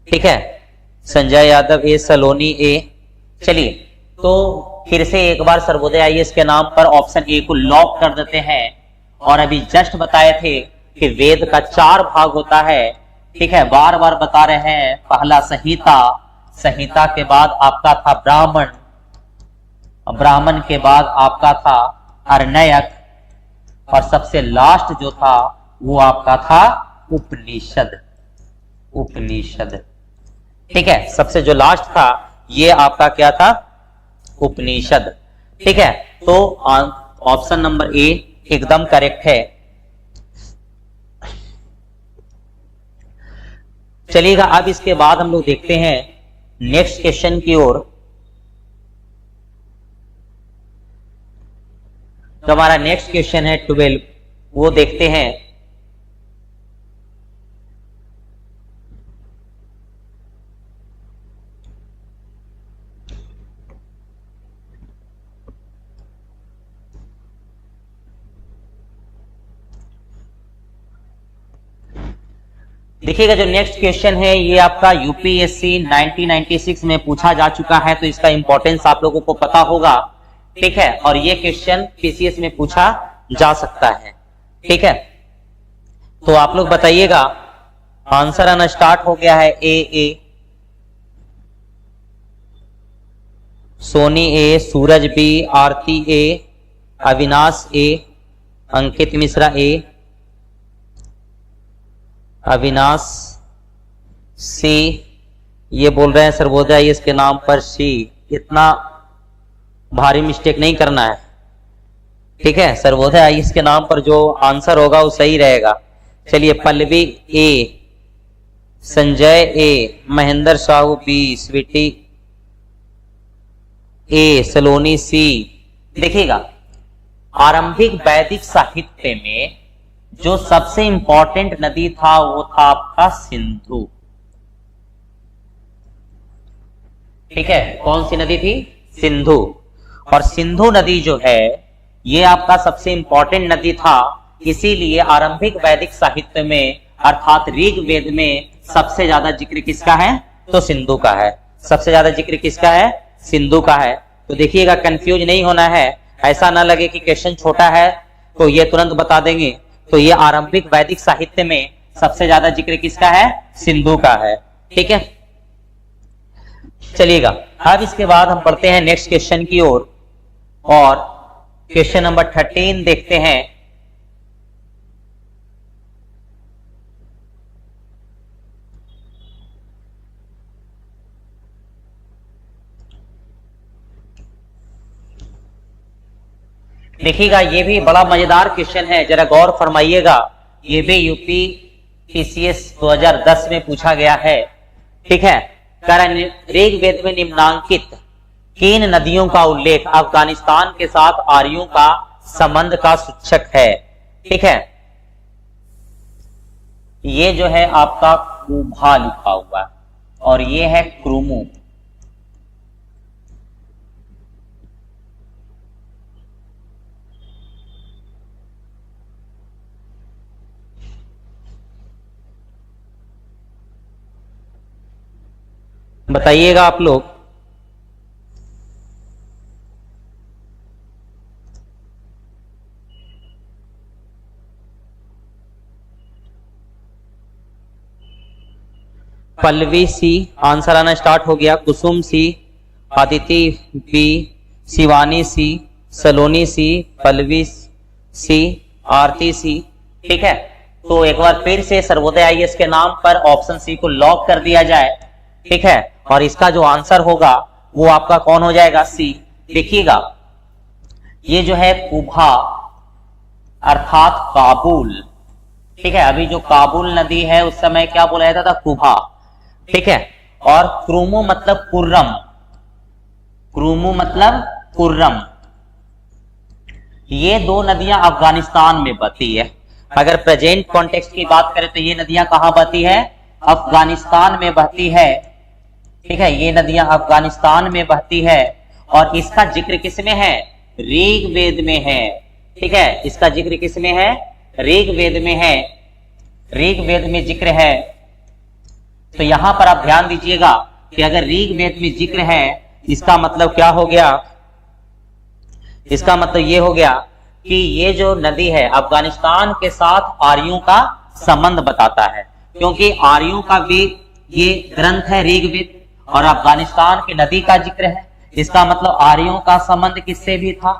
ठीक है, संजय यादव ए, सलोनी ए। चलिए, तो फिर से एक बार सर्वोदय आईएएस के नाम पर ऑप्शन ए को लॉक कर देते हैं। और अभी जस्ट बताए थे कि वेद का 4 भाग होता है। ठीक है, बार बार बता रहे हैं। पहला संहिता, संहिता के बाद आपका था ब्राह्मण, ब्राह्मण के बाद आपका था अरण्यक, और सबसे लास्ट जो था वो आपका था उपनिषद। उपनिषद, ठीक है, सबसे जो लास्ट था ये आपका क्या था? उपनिषद। ठीक है, तो ऑप्शन नंबर ए एकदम करेक्ट है। चलिएगा, अब इसके बाद हम लोग देखते हैं नेक्स्ट क्वेश्चन की ओर। तो हमारा नेक्स्ट क्वेश्चन है 12, वो देखते हैं। देखिएगा, जो नेक्स्ट क्वेश्चन है ये आपका यूपीएससी 1996 में पूछा जा चुका है, तो इसका इंपॉर्टेंस आप लोगों को पता होगा। ठीक है, और ये क्वेश्चन पीसीएस में पूछा जा सकता है। ठीक है, तो आप लोग बताइएगा। आंसर आना स्टार्ट हो गया है। ए, सोनी ए, सूरज बी, आरती ए, अविनाश ए, अंकित मिश्रा ए, अविनाश सी। ये बोल रहे हैं सर्वोदय आईएएस के नाम पर सी। इतना भारी मिस्टेक नहीं करना है। ठीक है, सर्वोदय आईएएस के नाम पर जो आंसर होगा वो सही रहेगा। चलिए, पल्लवी ए, संजय ए, महेंद्र साहू बी, स्वीटी ए, सलोनी सी। देखिएगा, आरंभिक वैदिक साहित्य में जो सबसे इंपॉर्टेंट नदी था वो था आपका सिंधु। ठीक है, कौन सी नदी थी? सिंधु। और सिंधु नदी जो है ये आपका सबसे इंपॉर्टेंट नदी था। इसीलिए आरंभिक वैदिक साहित्य में अर्थात ऋग्वेद में सबसे ज्यादा जिक्र किसका है? तो सिंधु का है। सबसे ज्यादा जिक्र किसका है? सिंधु का है। तो देखिएगा, कंफ्यूज नहीं होना है। ऐसा ना लगे कि क्वेश्चन छोटा है तो ये तुरंत बता देंगे। तो ये आरंभिक वैदिक साहित्य में सबसे ज्यादा जिक्र किसका है? सिंधु का है। ठीक है, चलिएगा, अब इसके बाद हम पढ़ते हैं नेक्स्ट क्वेश्चन की ओर और क्वेश्चन नंबर 13 देखते हैं। देखिएगा, ये भी बड़ा मजेदार क्वेश्चन है, जरा गौर फरमाइएगा। ये भी यूपी पीसीएस 2010 में पूछा गया है। ठीक है, ऋग्वेद में निम्नांकित किन नदियों का उल्लेख अफगानिस्तान के साथ आर्यों का संबंध का सूचक है? ठीक है, ये जो है आपका कुभा लिखा हुआ है और ये है क्रुमु। बताइएगा आप लोग। पल्लवी सी, आंसर आना स्टार्ट हो गया। कुसुम सी, आदिति बी, शिवानी सी, सलोनी सी, पल्लवी सी, आरती सी। ठीक है, तो एक बार फिर से सर्वोदय आईएएस के नाम पर ऑप्शन सी को लॉक कर दिया जाए। ठीक है, और इसका जो आंसर होगा वो आपका कौन हो जाएगा? सी। देखिएगा, ये जो है कुभा अर्थात काबुल। ठीक है, अभी जो काबुल नदी है उस समय क्या बोला जाता था? कुभा। ठीक है, और क्रुमु मतलब कुर्रम। क्रुमु मतलब कुर्रम। ये दो नदियां अफगानिस्तान में बहती है। अगर प्रेजेंट कॉन्टेक्स्ट की बात करें तो ये नदियां कहां बहती है? अफगानिस्तान में बहती है। ठीक है, ये नदियां अफगानिस्तान में बहती है और इसका जिक्र किसमें है? ऋग्वेद में है। ठीक है, इसका जिक्र किसमें है? ऋग्वेद में है। ऋग्वेद में जिक्र है। तो यहां पर आप ध्यान दीजिएगा कि अगर ऋग्वेद में जिक्र है, इसका मतलब क्या हो गया? इसका मतलब ये हो गया कि ये जो नदी है अफगानिस्तान के साथ आर्यों का संबंध बताता है, क्योंकि आर्यों का भी ये ग्रंथ है ऋग्वेद और अफगानिस्तान की नदी का जिक्र है। इसका मतलब आर्यों का संबंध किससे भी था?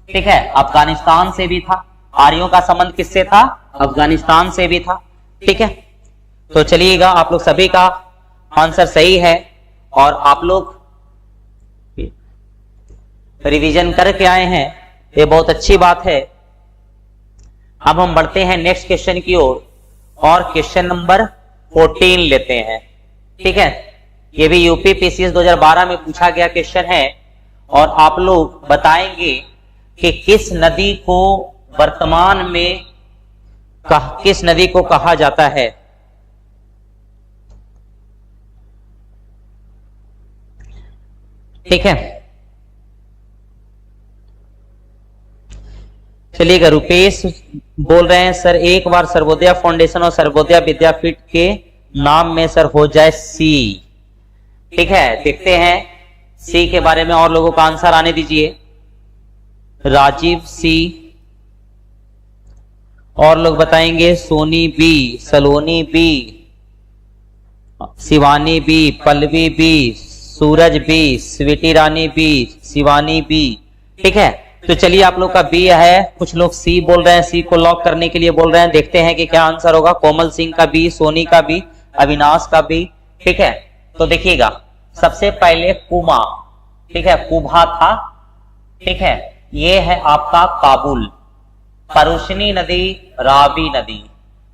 ठीक है, अफगानिस्तान से भी था। आर्यों का संबंध किससे था? अफगानिस्तान से भी था। ठीक है, तो चलिएगा, आप लोग सभी का आंसर सही है और आप लोग रिवीजन करके आए हैं, ये बहुत अच्छी बात है। अब हम बढ़ते हैं नेक्स्ट क्वेश्चन की ओर और क्वेश्चन नंबर 14 लेते हैं। ठीक है, ये भी यूपी पीसीएस 2012 में पूछा गया क्वेश्चन है और आप लोग बताएंगे कि किस नदी को वर्तमान में किस नदी को कहा जाता है? ठीक है, चलिएगा। रुपेश बोल रहे हैं सर एक बार सर्वोदय फाउंडेशन और सर्वोदय विद्यापीठ के नाम में सर हो जाए सी। ठीक है, देखते हैं सी के बारे में और लोगों का आंसर आने दीजिए। राजीव सी, और लोग बताएंगे Soni B, Saloni B, Shivani B, Pallavi B, Suraj B, Sweety Rani B, Shivani B. ठीक है, तो चलिए आप लोग का बी है, कुछ लोग सी बोल रहे हैं, सी को लॉक करने के लिए बोल रहे हैं। देखते हैं कि क्या आंसर होगा। कोमल सिंह का बी, सोनी का बी, अविनाश का बी। ठीक है, तो देखिएगा, सबसे पहले कुमा, ठीक है, कुभा था। ठीक है, ये है आपका काबुल। परुशनी नदी, रावी नदी,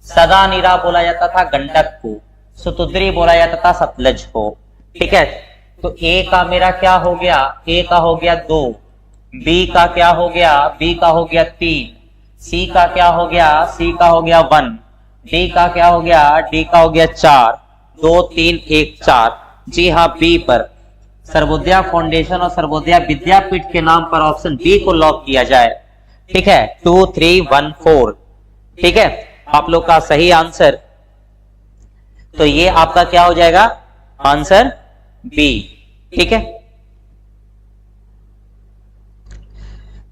सदा नीरा बोला जाता था गंडक को, सुतुद्री बोला जाता था सतलज को। ठीक है, तो ए का मेरा क्या हो गया? ए का हो गया 2, बी का क्या हो गया? बी का हो गया 3, सी का क्या हो गया? सी का हो गया 1, डी का क्या हो गया? डी का हो गया 4, 2 3 1 4। जी हाँ, बी पर सर्वोदय फाउंडेशन और सर्वोदय विद्यापीठ के नाम पर ऑप्शन बी को लॉक किया जाए। ठीक है, 2 3 1 4। ठीक है, आप लोग का सही आंसर, तो ये आपका क्या हो जाएगा? Answer B. ठीक है,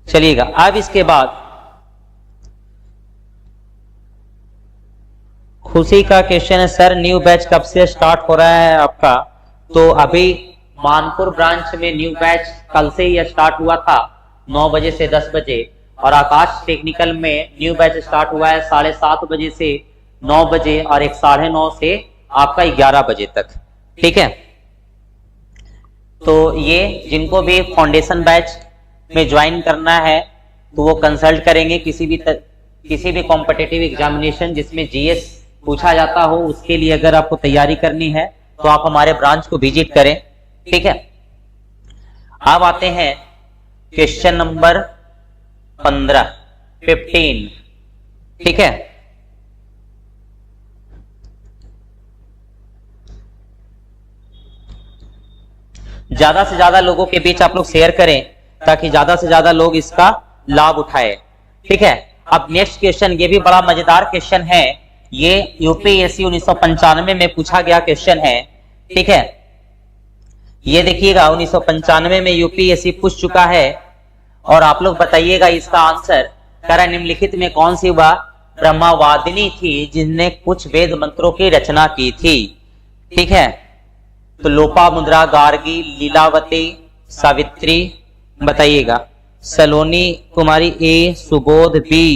चलिएगा। अब इसके बाद खुशी का क्वेश्चन है सर न्यू बैच कब से स्टार्ट हो रहा है आपका? तो अभी मानपुर ब्रांच में न्यू बैच कल से ही स्टार्ट हुआ था 9 बजे से 10 बजे, और आकाश टेक्निकल में न्यू बैच स्टार्ट हुआ है 7:30 बजे से 9 बजे और एक 9:30 से आपका 11 बजे तक। ठीक है, तो ये जिनको भी फाउंडेशन बैच में ज्वाइन करना है तो वो कंसल्ट करेंगे किसी भी कॉम्पिटिटिव एग्जामिनेशन जिसमें जीएस पूछा जाता हो, उसके लिए अगर आपको तैयारी करनी है तो आप हमारे ब्रांच को विजिट करें। ठीक है, अब आते हैं क्वेश्चन नंबर 15। ठीक है, ज्यादा से ज्यादा लोगों के बीच आप लोग शेयर करें ताकि ज्यादा से ज्यादा लोग इसका लाभ उठाए। ठीक है, अब नेक्स्ट क्वेश्चन, ये भी बड़ा मजेदार क्वेश्चन है, ये यूपीएससी 1995 में पूछा गया क्वेश्चन है। ठीक है, ये देखिएगा 1995 में यूपीएससी पूछ चुका है और आप लोग बताइएगा इसका आंसर। कह निम्नलिखित में कौन सी वह ब्रह्मवादिनी थी जिसने कुछ वेद मंत्रों की रचना की थी। ठीक है, तो लोपामुद्रा, गार्गी, लीलावती, सावित्री, बताइएगा। सलोनी कुमारी ए, सुबोध बी,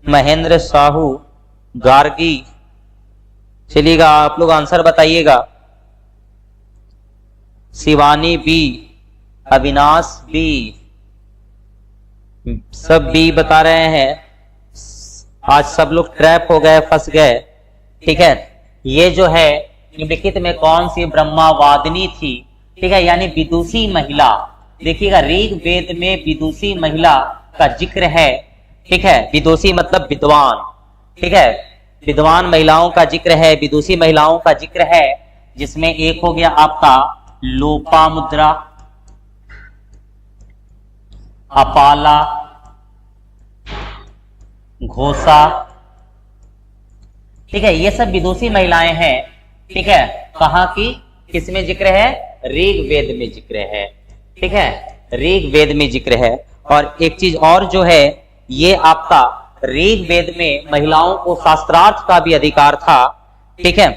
महेंद्र साहू, गार्गी। चलिएगा आप लोग आंसर बताइएगा। शिवानी बी, अविनाश बी, सब बी बता रहे हैं। आज सब लोग ट्रैप हो गए, फंस गए। ठीक है, ये जो है निम्नलिखित में कौन सी ब्रह्मवादिनी थी। ठीक है, यानी विदुषी महिला। देखिएगा ऋग वेद में विदुषी महिला का जिक्र है। ठीक है, विदुषी मतलब विद्वान। ठीक है, विद्वान महिलाओं का जिक्र है, विदुषी महिलाओं का जिक्र है, जिसमें एक हो गया आपका लोपामुद्रा, अपाला, घोषा। ठीक है, ये सब विदुषी महिलाएं हैं। ठीक है, कहां की, किसमें जिक्र है, ऋग वेद में जिक्र है। ठीक है, ऋग वेद में जिक्र है। और एक चीज और जो है, ये आपका ऋग वेद में महिलाओं को शास्त्रार्थ का भी अधिकार था। ठीक है,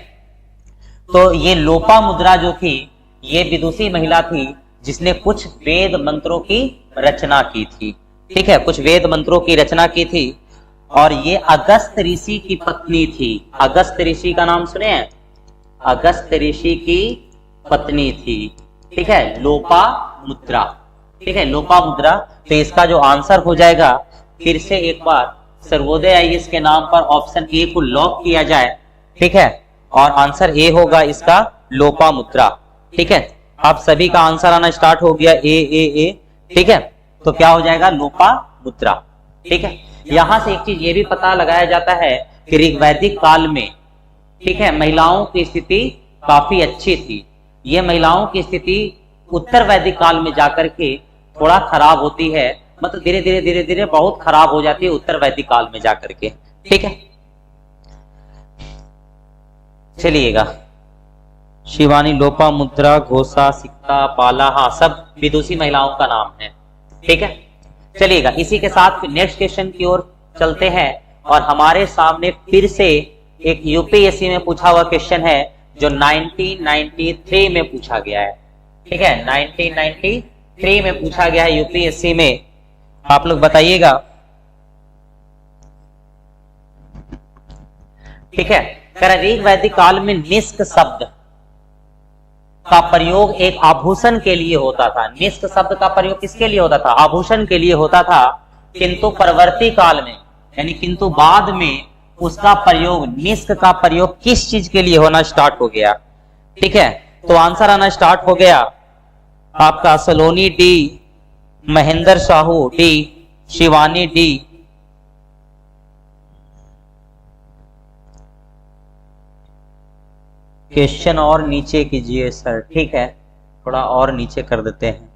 तो ये लोपामुद्रा जो थी ये विदुषी महिला थी जिसने कुछ वेद मंत्रों की रचना की थी। ठीक है, कुछ वेद मंत्रों की रचना की थी और ये अगस्त ऋषि की पत्नी थी। अगस्त ऋषि का नाम सुने हैं, अगस्त ऋषि की पत्नी थी। ठीक है, लोपामुद्रा। ठीक है, लोपामुद्रा। तो इसका जो आंसर हो जाएगा, फिर से एक बार सर्वोदय आईएएस के नाम पर ऑप्शन ए को लॉक किया जाए। ठीक है, और आंसर ए होगा इसका लोपामुद्रा। ठीक है, आप सभी का आंसर आना स्टार्ट हो गया, ए ए ए। ठीक है, तो क्या हो जाएगा, लोपामुद्रा। ठीक है, यहां से एक चीज ये भी पता लगाया जाता है कि ऋग्वैदिक काल में, ठीक है, महिलाओं की स्थिति काफी अच्छी थी। ये महिलाओं की स्थिति उत्तर वैदिक काल में जाकर के थोड़ा खराब होती है, मतलब धीरे धीरे धीरे धीरे बहुत खराब हो जाती है उत्तर वैदिक काल में जाकर के। ठीक है, चलिएगा, शिवानी, लोपामुद्रा, घोषा, सिक्ता, पाला, हाँ सब विदुषी महिलाओं का नाम है। ठीक है, चलिएगा इसी के साथ नेक्स्ट क्वेश्चन की ओर चलते हैं। और हमारे सामने फिर से एक यूपीएससी में पूछा हुआ क्वेश्चन है जो 1993 में पूछा गया है। ठीक है, 1993 में पूछा गया है यूपीएससी में। आप लोग बताइएगा। ठीक है, ऋग वैदिक काल में निष्क शब्द का प्रयोग एक आभूषण के लिए होता था। निष्क शब्द का प्रयोग किसके लिए होता था, आभूषण के लिए होता था। किंतु परवर्ती काल में, यानी किंतु बाद में उसका प्रयोग, निष्क का प्रयोग किस चीज के लिए होना स्टार्ट हो गया। ठीक है, तो आंसर आना स्टार्ट हो गया आपका Saloni D, Mahendra Sahu D, Shivani D. Question और नीचे कीजिए सर। ठीक है, थोड़ा और नीचे कर देते हैं।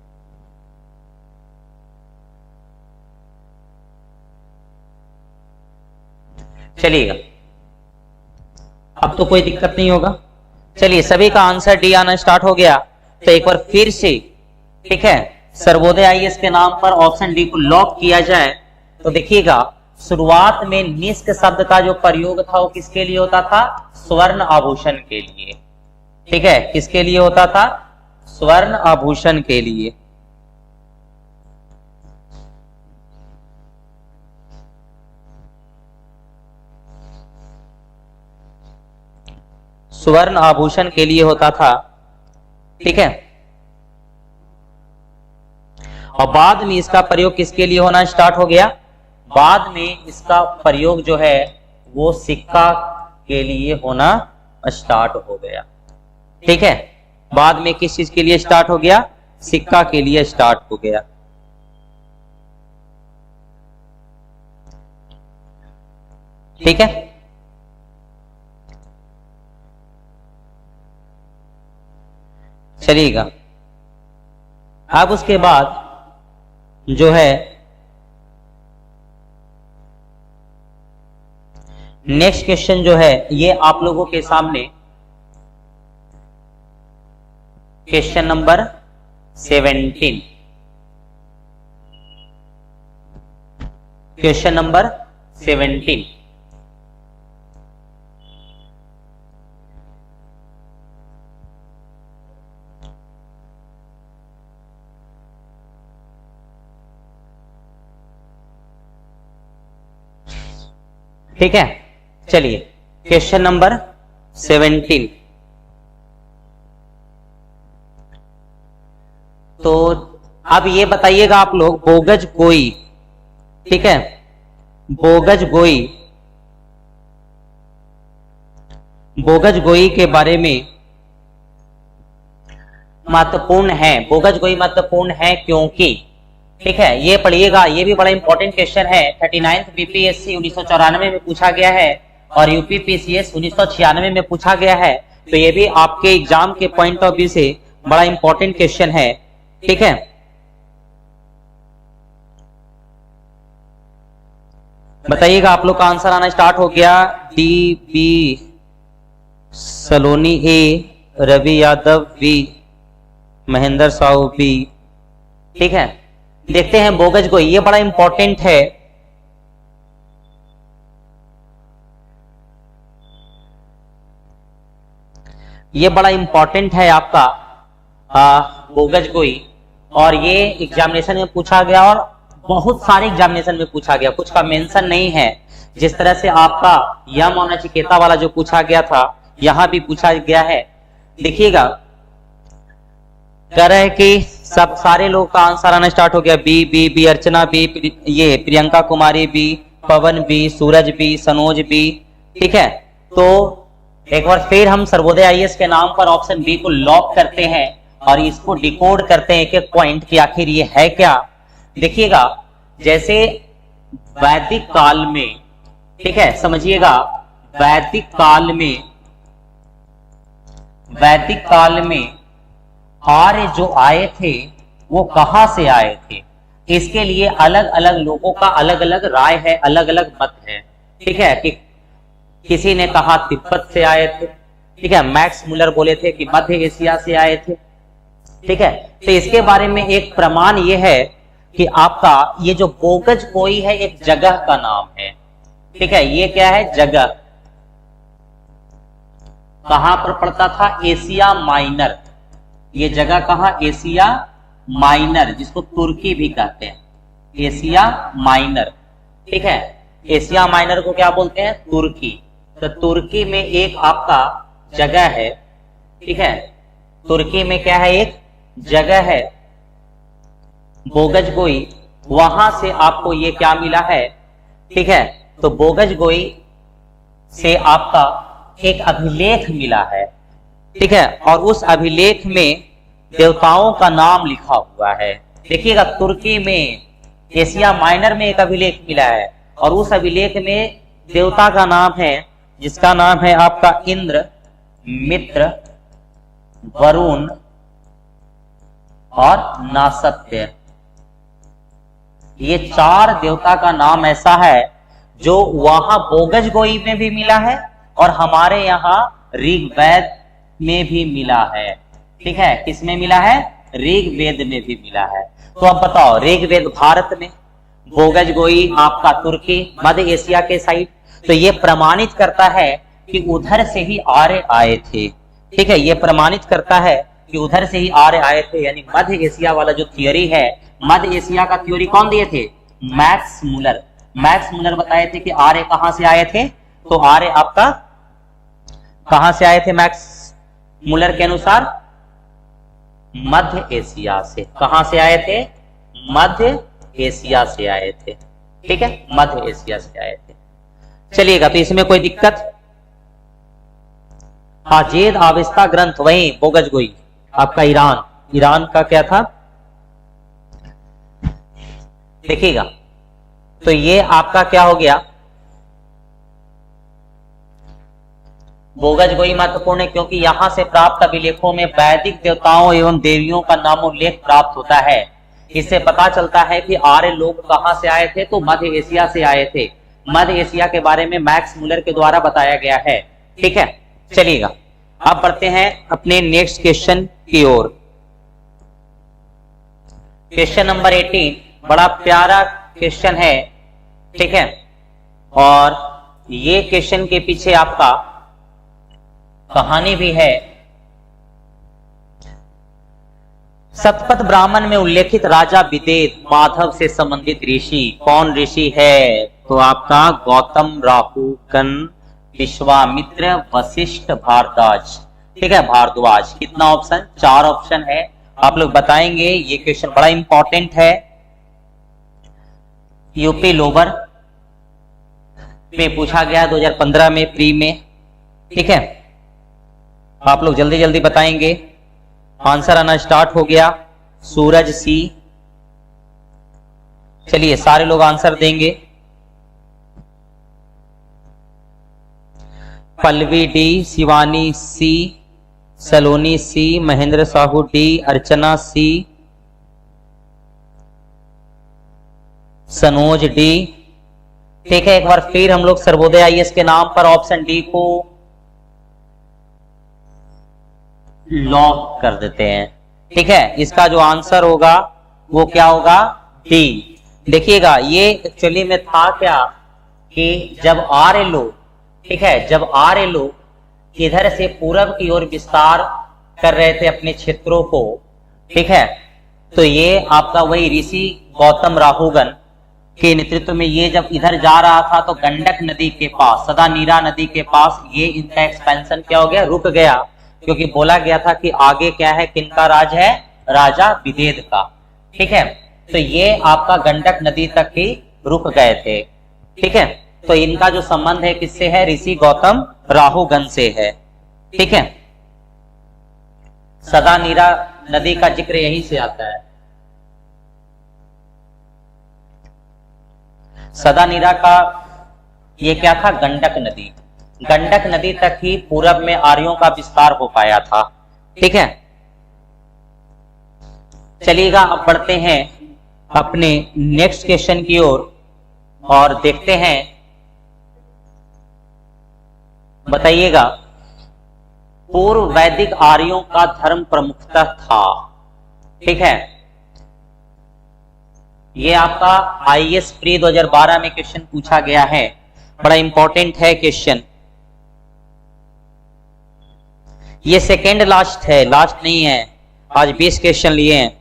चलिएगा, अब तो कोई दिक्कत नहीं होगा। चलिए, सभी का आंसर डी आना स्टार्ट हो गया। तो एक बार फिर से, ठीक है, सर्वोदय आईएएस के नाम पर ऑप्शन डी को लॉक किया जाए। तो देखिएगा, शुरुआत में निष्क शब्द का जो प्रयोग था वो किसके लिए होता था, स्वर्ण आभूषण के लिए। ठीक है, किसके लिए होता था, स्वर्ण आभूषण के लिए। स्वर्ण आभूषण के लिए होता था। ठीक है, और बाद में इसका प्रयोग किसके लिए होना स्टार्ट हो गया? बाद में इसका प्रयोग जो है वो सिक्का के लिए होना स्टार्ट हो गया। ठीक है, बाद में किस चीज के लिए स्टार्ट हो गया? सिक्का के लिए स्टार्ट हो गया। ठीक है, चलिएगा। अब उसके बाद जो है नेक्स्ट क्वेश्चन जो है ये आप लोगों के सामने क्वेश्चन नंबर 17। Question number 17। ठीक है, चलिए क्वेश्चन नंबर 17। तो अब ये बताइएगा आप लोग, बोगज गोई, ठीक है, बोगज गोई, बोगज गोई के बारे में महत्वपूर्ण है। बोगज गोई महत्वपूर्ण है क्योंकि, ठीक है, ये पढ़िएगा, ये भी बड़ा इंपॉर्टेंट क्वेश्चन है। 39th बीपीएससी 1994 में पूछा गया है और यूपीपीसीएस 1996 में पूछा गया है। तो ये भी आपके एग्जाम के पॉइंट ऑफ व्यू से बड़ा इंपॉर्टेंट क्वेश्चन है। ठीक है, बताइएगा, आप लोग का आंसर आना स्टार्ट हो गया। डी बी सलोनी ए, रवि यादव बी, महेंद्र साहू बी। ठीक है, देखते हैं बोगज गोई, ये बड़ा इंपॉर्टेंट है। ये बड़ा इंपॉर्टेंट है आपका बोगज गोई, और ये एग्जामिनेशन में पूछा गया और बहुत सारे एग्जामिनेशन में पूछा गया, कुछ का मेंशन नहीं है। जिस तरह से आपका यम और नचिकेता वाला जो पूछा गया था, यहां भी पूछा गया है। देखिएगा, कह रहे हैं कि सब सारे लोग का आंसर आना स्टार्ट हो गया। बी बी बी, अर्चना बी, ये प्रियंका कुमारी बी, पवन B, Suraj B, Sanoj B. ठीक है, तो एक बार फिर हम सर्वोदय आईएएस के नाम पर ऑप्शन बी को लॉक करते हैं और इसको डिकोड करते हैं एक एक पॉइंट कि आखिर ये है क्या। देखिएगा, जैसे वैदिक काल में, ठीक है, समझिएगा, वैदिक काल में आर्य जो आए थे वो कहां से आए थे, इसके लिए अलग अलग लोगों का अलग अलग राय है, अलग अलग मत है। ठीक है, कि किसी ने कहा तिब्बत से आए थे, ठीक है, मैक्स मुलर बोले थे कि मध्य एशिया से आए थे। ठीक है, तो इसके बारे में एक प्रमाण ये है कि आपका ये जो बोगज गोई है एक जगह का नाम है। ठीक है, ये क्या है? जगह। कहां पर पड़ता था? Asia minor. ये जगह कहां? एशिया माइनर, जिसको तुर्की भी कहते हैं, एशिया माइनर। ठीक है, एशिया माइनर को क्या बोलते हैं? तुर्की। तो तुर्की में एक आपका जगह है। ठीक है, तुर्की में क्या है? एक जगह है बोगज गोई, वहां से आपको ये क्या मिला है? ठीक है, तो बोगज गोई से आपका एक अभिलेख मिला है। ठीक है, और उस अभिलेख में देवताओं का नाम लिखा हुआ है। देखिएगा, तुर्की में एशिया माइनर में एक अभिलेख मिला है और उस अभिलेख में देवता का नाम है, जिसका नाम है आपका इंद्र, मित्र, वरुण और नासत्य। ये चार देवता का नाम ऐसा है जो वहां बोगज गोई में भी मिला है और हमारे यहाँ ऋग्वेद में भी मिला है। ठीक है, किसमें मिला है? ऋग्वेद में भी मिला है। तो अब बताओ, ऋग्वेद भारत में, बोगज गोई आपका तुर्की, मध्य एशिया के साइड। तो ये प्रमाणित करता है कि उधर से ही आर्य आए थे। ठीक है, ये प्रमाणित करता है कि उधर से ही आर्य आए थे, यानी मध्य एशिया वाला जो थियोरी है, मध्य एशिया का थ्योरी कौन दिए थे? Max Muller. मैक्स मुलर बताए थे कि आर्य कहां से आए थे। तो आर्य आपका कहां से आए थे? मैक्स मुलर के अनुसार मध्य एशिया से। कहां से आए थे? मध्य एशिया से आए थे। ठीक है, मध्य एशिया से आए थे। चलिएगा, तो इसमें कोई दिक्कत? हाजेद आविस्ता ग्रंथ, वही बोगजगोई आपका ईरान का क्या था, देखिएगा। तो ये आपका क्या हो गया, बोगजगोई महत्वपूर्ण है क्योंकि यहां से प्राप्त अभिलेखों में वैदिक देवताओं एवं देवियों का नामोल्लेख प्राप्त होता है। इससे पता चलता है कि आर्य लोग कहां से आए थे, तो मध्य एशिया से आए थे। मध्य एशिया के बारे में मैक्स मुलर के द्वारा बताया गया है। ठीक है, चलिएगा, अब बढ़ते हैं अपने नेक्स्ट क्वेश्चन की ओर। क्वेश्चन नंबर 18 बड़ा प्यारा क्वेश्चन है। ठीक है, और ये क्वेश्चन के पीछे आपका कहानी भी है। सतपथ ब्राह्मण में उल्लेखित राजा विदेद माधव से संबंधित ऋषि कौन ऋषि है? तो आपका गौतम, राहुगण, विश्वामित्र, वशिष्ठ, भारद्वाज। ठीक है, भारद्वाज। कितना ऑप्शन? 4 ऑप्शन है। आप लोग बताएंगे। ये क्वेश्चन बड़ा इंपॉर्टेंट है, यूपी लोबर में पूछा गया 2015 में प्री में। ठीक है, आप लोग जल्दी जल्दी बताएंगे। आंसर आना स्टार्ट हो गया। सूरज सी, चलिए सारे लोग आंसर देंगे। पल्लवी डी, शिवानी सी, सलोनी सी, महेंद्र साहू डी, अर्चना सी, सनोज डी। ठीक है, एक बार फिर हम लोग सर्वोदय आईएएस के नाम पर ऑप्शन डी को लॉक कर देते हैं। ठीक है, इसका जो आंसर होगा वो क्या होगा? डी। देखिएगा, ये एक्चुअली में था क्या कि जब आर्य लोग, ठीक है, जब आर्य लोग इधर से पूरब की ओर विस्तार कर रहे थे अपने क्षेत्रों को, ठीक है, तो ये आपका वही ऋषि गौतम राहुगण के नेतृत्व में ये जब इधर जा रहा था तो गंडक नदी के पास, सदा नीरा नदी के पास ये इनका एक्सपेंशन क्या हो गया? रुक गया, क्योंकि बोला गया था कि आगे क्या है, किनका राज है? राजा विदेद का। ठीक है, तो ये आपका गंडक नदी तक ही रुक गए थे। ठीक है, तो इनका जो संबंध है किससे है? ऋषि गौतम राहुगण से है। ठीक है, सदा नीरा नदी का जिक्र यहीं से आता है। सदा नीरा का ये क्या था? गंडक नदी। गंडक नदी तक ही पूरब में आर्यों का विस्तार हो पाया था। ठीक है, चलिएगा, अब बढ़ते हैं अपने नेक्स्ट क्वेश्चन की ओर और देखते हैं। बताइएगा, पूर्व वैदिक आर्यों का धर्म प्रमुखता था। ठीक है, ये आपका आईएएस प्री 2012 में क्वेश्चन पूछा गया है, बड़ा इंपॉर्टेंट है क्वेश्चन। ये सेकेंड लास्ट है, लास्ट नहीं है। आज 20 क्वेश्चन लिए हैं।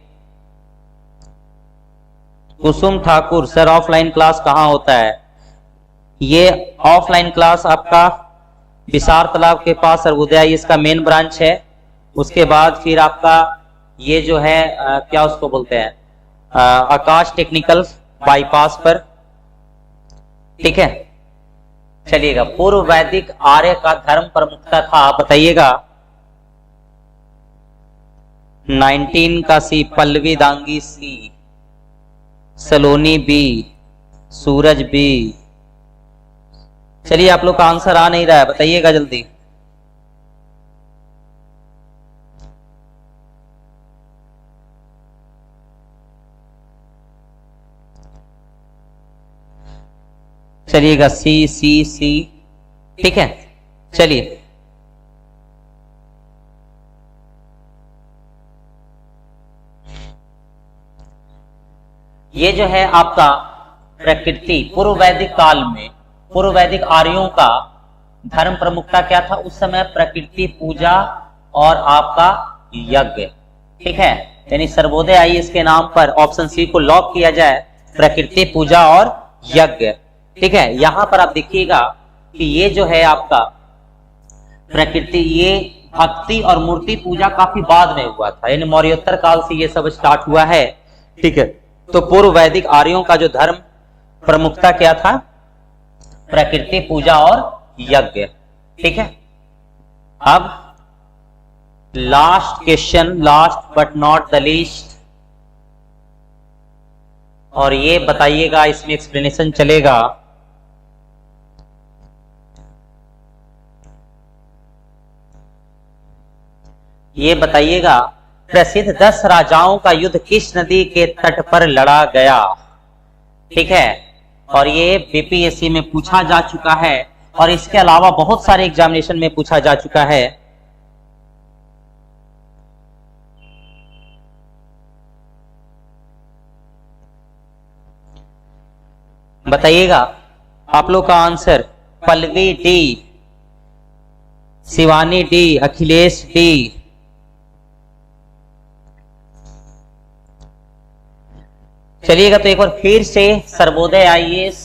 कुसुम ठाकुर सर, ऑफलाइन क्लास कहाँ होता है? ये ऑफलाइन क्लास आपका विसार तालाब के पास सर्वोदय इसका मेन ब्रांच है। उसके बाद फिर आपका ये जो है क्या उसको बोलते हैं, आकाश टेक्निकल बाईपास पर। ठीक है, चलिएगा, पूर्व वैदिक आर्य का धर्म प्रमुखता था, बताइएगा। 19 का सी, पल्लवी दांगी सी, सलोनी बी, सूरज बी। चलिए, आप लोग का आंसर आ नहीं रहा है, बताइएगा जल्दी। चलिएगा, सी सी सी। ठीक है, चलिए, ये जो है आपका प्रकृति, पूर्व वैदिक काल में पूर्व वैदिक आर्यों का धर्म प्रमुखता क्या था? उस समय प्रकृति पूजा और आपका यज्ञ। ठीक है, यानी सर्वोदय आईएएस के नाम पर ऑप्शन सी को लॉक किया जाए, प्रकृति पूजा और यज्ञ। ठीक है, यहां पर आप देखिएगा कि ये जो है आपका प्रकृति, ये भक्ति और मूर्ति पूजा काफी बाद में हुआ था, यानी मौर्योत्तर काल से ये सब स्टार्ट हुआ है। ठीक है, तो पूर्व वैदिक आर्यों का जो धर्म प्रमुखता क्या था? प्रकृति पूजा और यज्ञ। ठीक है, अब last question, last but not the least, और ये बताइएगा, इसमें एक्सप्लेनेशन चलेगा। ये बताइएगा, प्रसिद्ध 10 राजाओं का युद्ध किस नदी के तट पर लड़ा गया? ठीक है, और ये बीपीएससी में पूछा जा चुका है, और इसके अलावा बहुत सारे एग्जामिनेशन में पूछा जा चुका है। बताइएगा आप लोग का answer. Pallavi D, Shivani D, Akhilesh D. चलिएगा, तो एक बार फिर से सर्वोदय आईएएस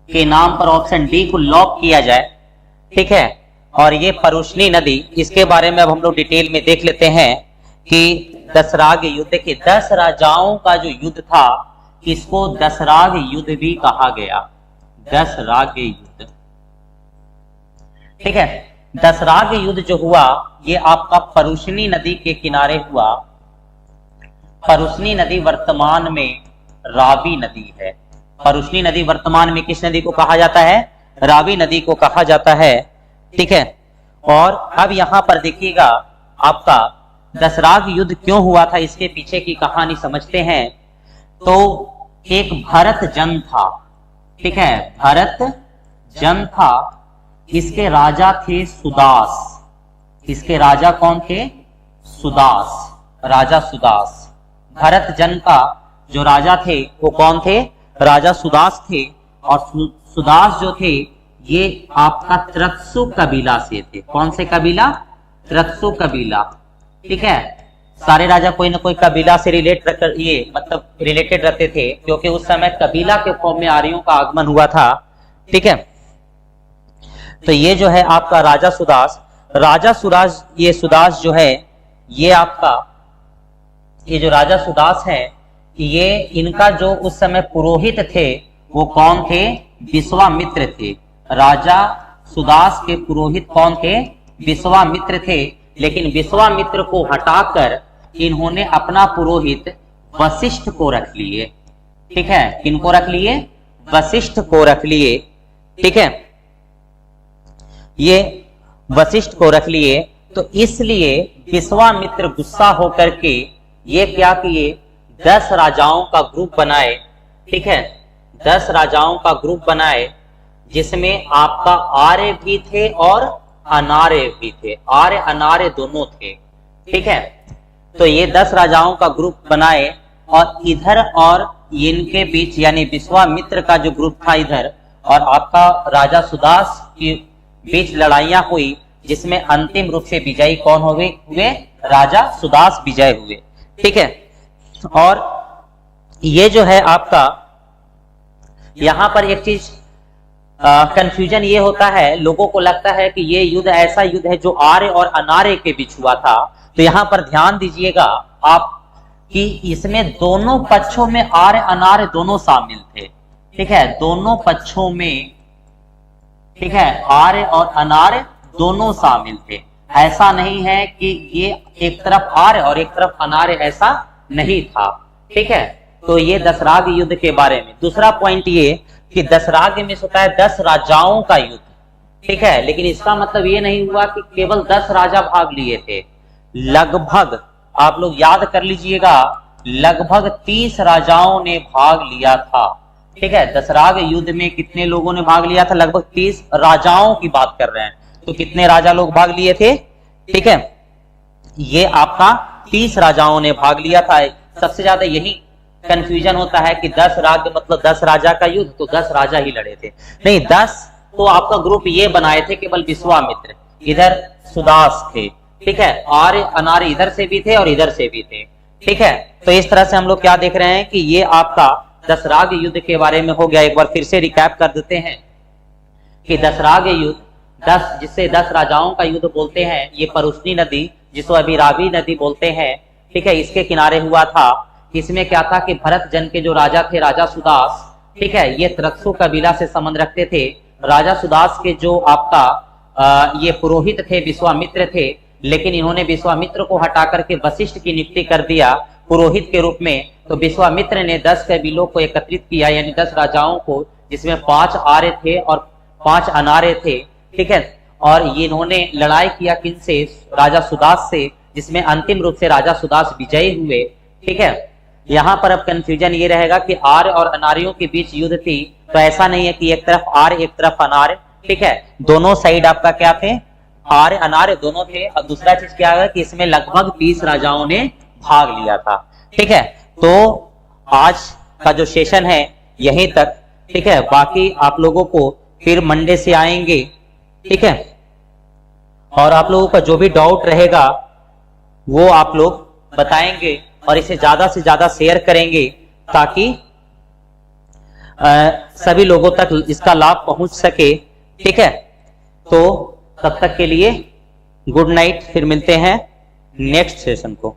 के नाम पर ऑप्शन डी को लॉक किया जाए। ठीक है, और ये परुष्णी नदी, इसके बारे में अब हम लोग डिटेल में देख लेते हैं कि दशराग युद्ध के 10 राजाओं का जो युद्ध था, इसको दशराग युद्ध भी कहा गया। दशराग युद्ध। ठीक है, दशराग युद्ध जो हुआ ये आपका परुष्णी नदी के किनारे हुआ। परुष्णी नदी वर्तमान में रावी नदी है। परुष्णी नदी वर्तमान में किस नदी को कहा जाता है? रावी नदी को कहा जाता है। ठीक है, और अब यहां पर देखिएगा, आपका दशराग युद्ध क्यों हुआ था, इसके पीछे की कहानी समझते हैं। तो एक भरत जन था। ठीक है, भरत जन था, इसके राजा थे सुदास। इसके राजा कौन थे? सुदास, राजा सुदास। भरत जन का जो राजा थे वो कौन थे? राजा सुदास थे। और सुदास जो थे ये आपका त्रत्सु कबीला से थे। कौन से कबीला? त्रत्सु कबीला। ठीक है, सारे राजा कोई ना कोई कबीला से रिलेटेड रहते थे, क्योंकि उस समय कबीला के फॉर्म में आर्यों का आगमन हुआ था। ठीक है, तो ये जो है आपका राजा सुदास, ये सुदास जो है, ये आपका ये जो राजा सुदास है, ये इनका जो उस समय पुरोहित थे वो कौन थे? विश्वामित्र थे। राजा सुदास के पुरोहित कौन थे? विश्वामित्र थे। लेकिन विश्वामित्र को हटाकर इन्होंने अपना पुरोहित वशिष्ठ को रख लिए। ठीक है, किनको रख लिए? वशिष्ठ को रख लिए। ठीक है, ये वशिष्ठ को रख लिए। तो इसलिए विश्वामित्र गुस्सा होकर के ये क्या किए? 10 राजाओं का ग्रुप बनाए। ठीक है, 10 राजाओं का ग्रुप बनाए, जिसमें आपका आर्य भी थे और अनार्य भी थे। आर्य अनार्य दोनों थे। ठीक है, तो ये 10 राजाओं का ग्रुप बनाए, और इधर और इनके बीच यानी विश्वामित्र का जो ग्रुप था इधर, और आपका राजा सुदास के बीच लड़ाइयां हुई, जिसमें अंतिम रूप से विजयी कौन हुए? राजा सुदास विजय हुए। ठीक है, और ये जो है आपका यहां पर एक चीज कंफ्यूजन ये होता है, लोगों को लगता है कि ये युद्ध ऐसा युद्ध है जो आर्य और अनार्य के बीच हुआ था। तो यहां पर ध्यान दीजिएगा आप कि इसमें दोनों पक्षों में आर्य अनार्य दोनों शामिल थे। ठीक है, दोनों पक्षों में, ठीक है, आर्य और अनार्य दोनों शामिल थे। ऐसा नहीं है कि ये एक तरफ आर्य और एक तरफ अनार्य, ऐसा नहीं था। ठीक है, तो ये दशराग युद्ध के बारे में। दूसरा पॉइंट ये कि दशराग में होता है 10 राजाओं का युद्ध। ठीक है, लेकिन इसका मतलब ये नहीं हुआ कि केवल 10 राजा भाग लिए थे। लगभग आप लोग याद कर लीजिएगा, लगभग 30 राजाओं ने भाग लिया था। ठीक है, दशराग युद्ध में कितने लोगों ने भाग लिया था? लगभग 30 राजाओं की बात कर रहे हैं। तो कितने राजा लोग भाग लिए थे? ठीक है, ये आपका 30 राजाओं ने भाग लिया था। सबसे ज्यादा यही कंफ्यूजन होता है कि 10 राज मतलब 10 राजा का युद्ध, तो 10 राजा ही लड़े थे। नहीं, 10 तो आपका ग्रुप ये बनाए थे, केवल विश्वामित्र, इधर सुदास थे। ठीक है, आर्य अनार्य इधर से भी थे और इधर से भी थे। ठीक है, तो इस तरह से हम लोग क्या देख रहे हैं कि ये आपका दशराग युद्ध के बारे में हो गया। एक बार फिर से रिकैप कर देते हैं कि दशराग युद्ध 10 जिससे 10 राजाओं का युद्ध बोलते हैं, ये परुष्णी नदी जिसको अभी रावी नदी बोलते हैं, ठीक है, इसके किनारे हुआ था। इसमें क्या था कि भरत जन के जो राजा थे, राजा सुदास, ठीक है, ये त्रक्षु कबीला से संबंध रखते थे। राजा सुदास के जो आपका ये पुरोहित थे, विश्वामित्र थे, लेकिन इन्होंने विश्वामित्र को हटा करके वशिष्ठ की नियुक्ति कर दिया पुरोहित के रूप में। तो विश्वामित्र ने 10 कबीलों को एकत्रित किया, यानी 10 राजाओं को, जिसमें 5 आर्य थे और 5 अनार्य थे, ठीक है। और ये इन्होंने लड़ाई किया किनसे? राजा सुदास से, जिसमें अंतिम रूप से राजा सुदास विजयी हुए, ठीक है। यहां पर अब कंफ्यूजन ये रहेगा कि आर्य और अनार्यों के बीच युद्ध थी, तो ऐसा नहीं है कि एक तरफ आर्य एक तरफ अनार्य, ठीक है, दोनों साइड आपका क्या थे? आर्य अनार्य दोनों थे। और दूसरा चीज क्या है कि इसमें लगभग 20 राजाओं ने भाग लिया था, ठीक है। तो आज का जो सेशन है यहीं तक, ठीक है। बाकी आप लोगों को फिर मंडे से आएंगे, ठीक है, और आप लोगों का जो भी डाउट रहेगा वो आप लोग बताएंगे और इसे ज्यादा से ज्यादा शेयर करेंगे ताकि सभी लोगों तक इसका लाभ पहुंच सके, ठीक है। तो तब तक के लिए गुड नाइट, फिर मिलते हैं नेक्स्ट सेशन को।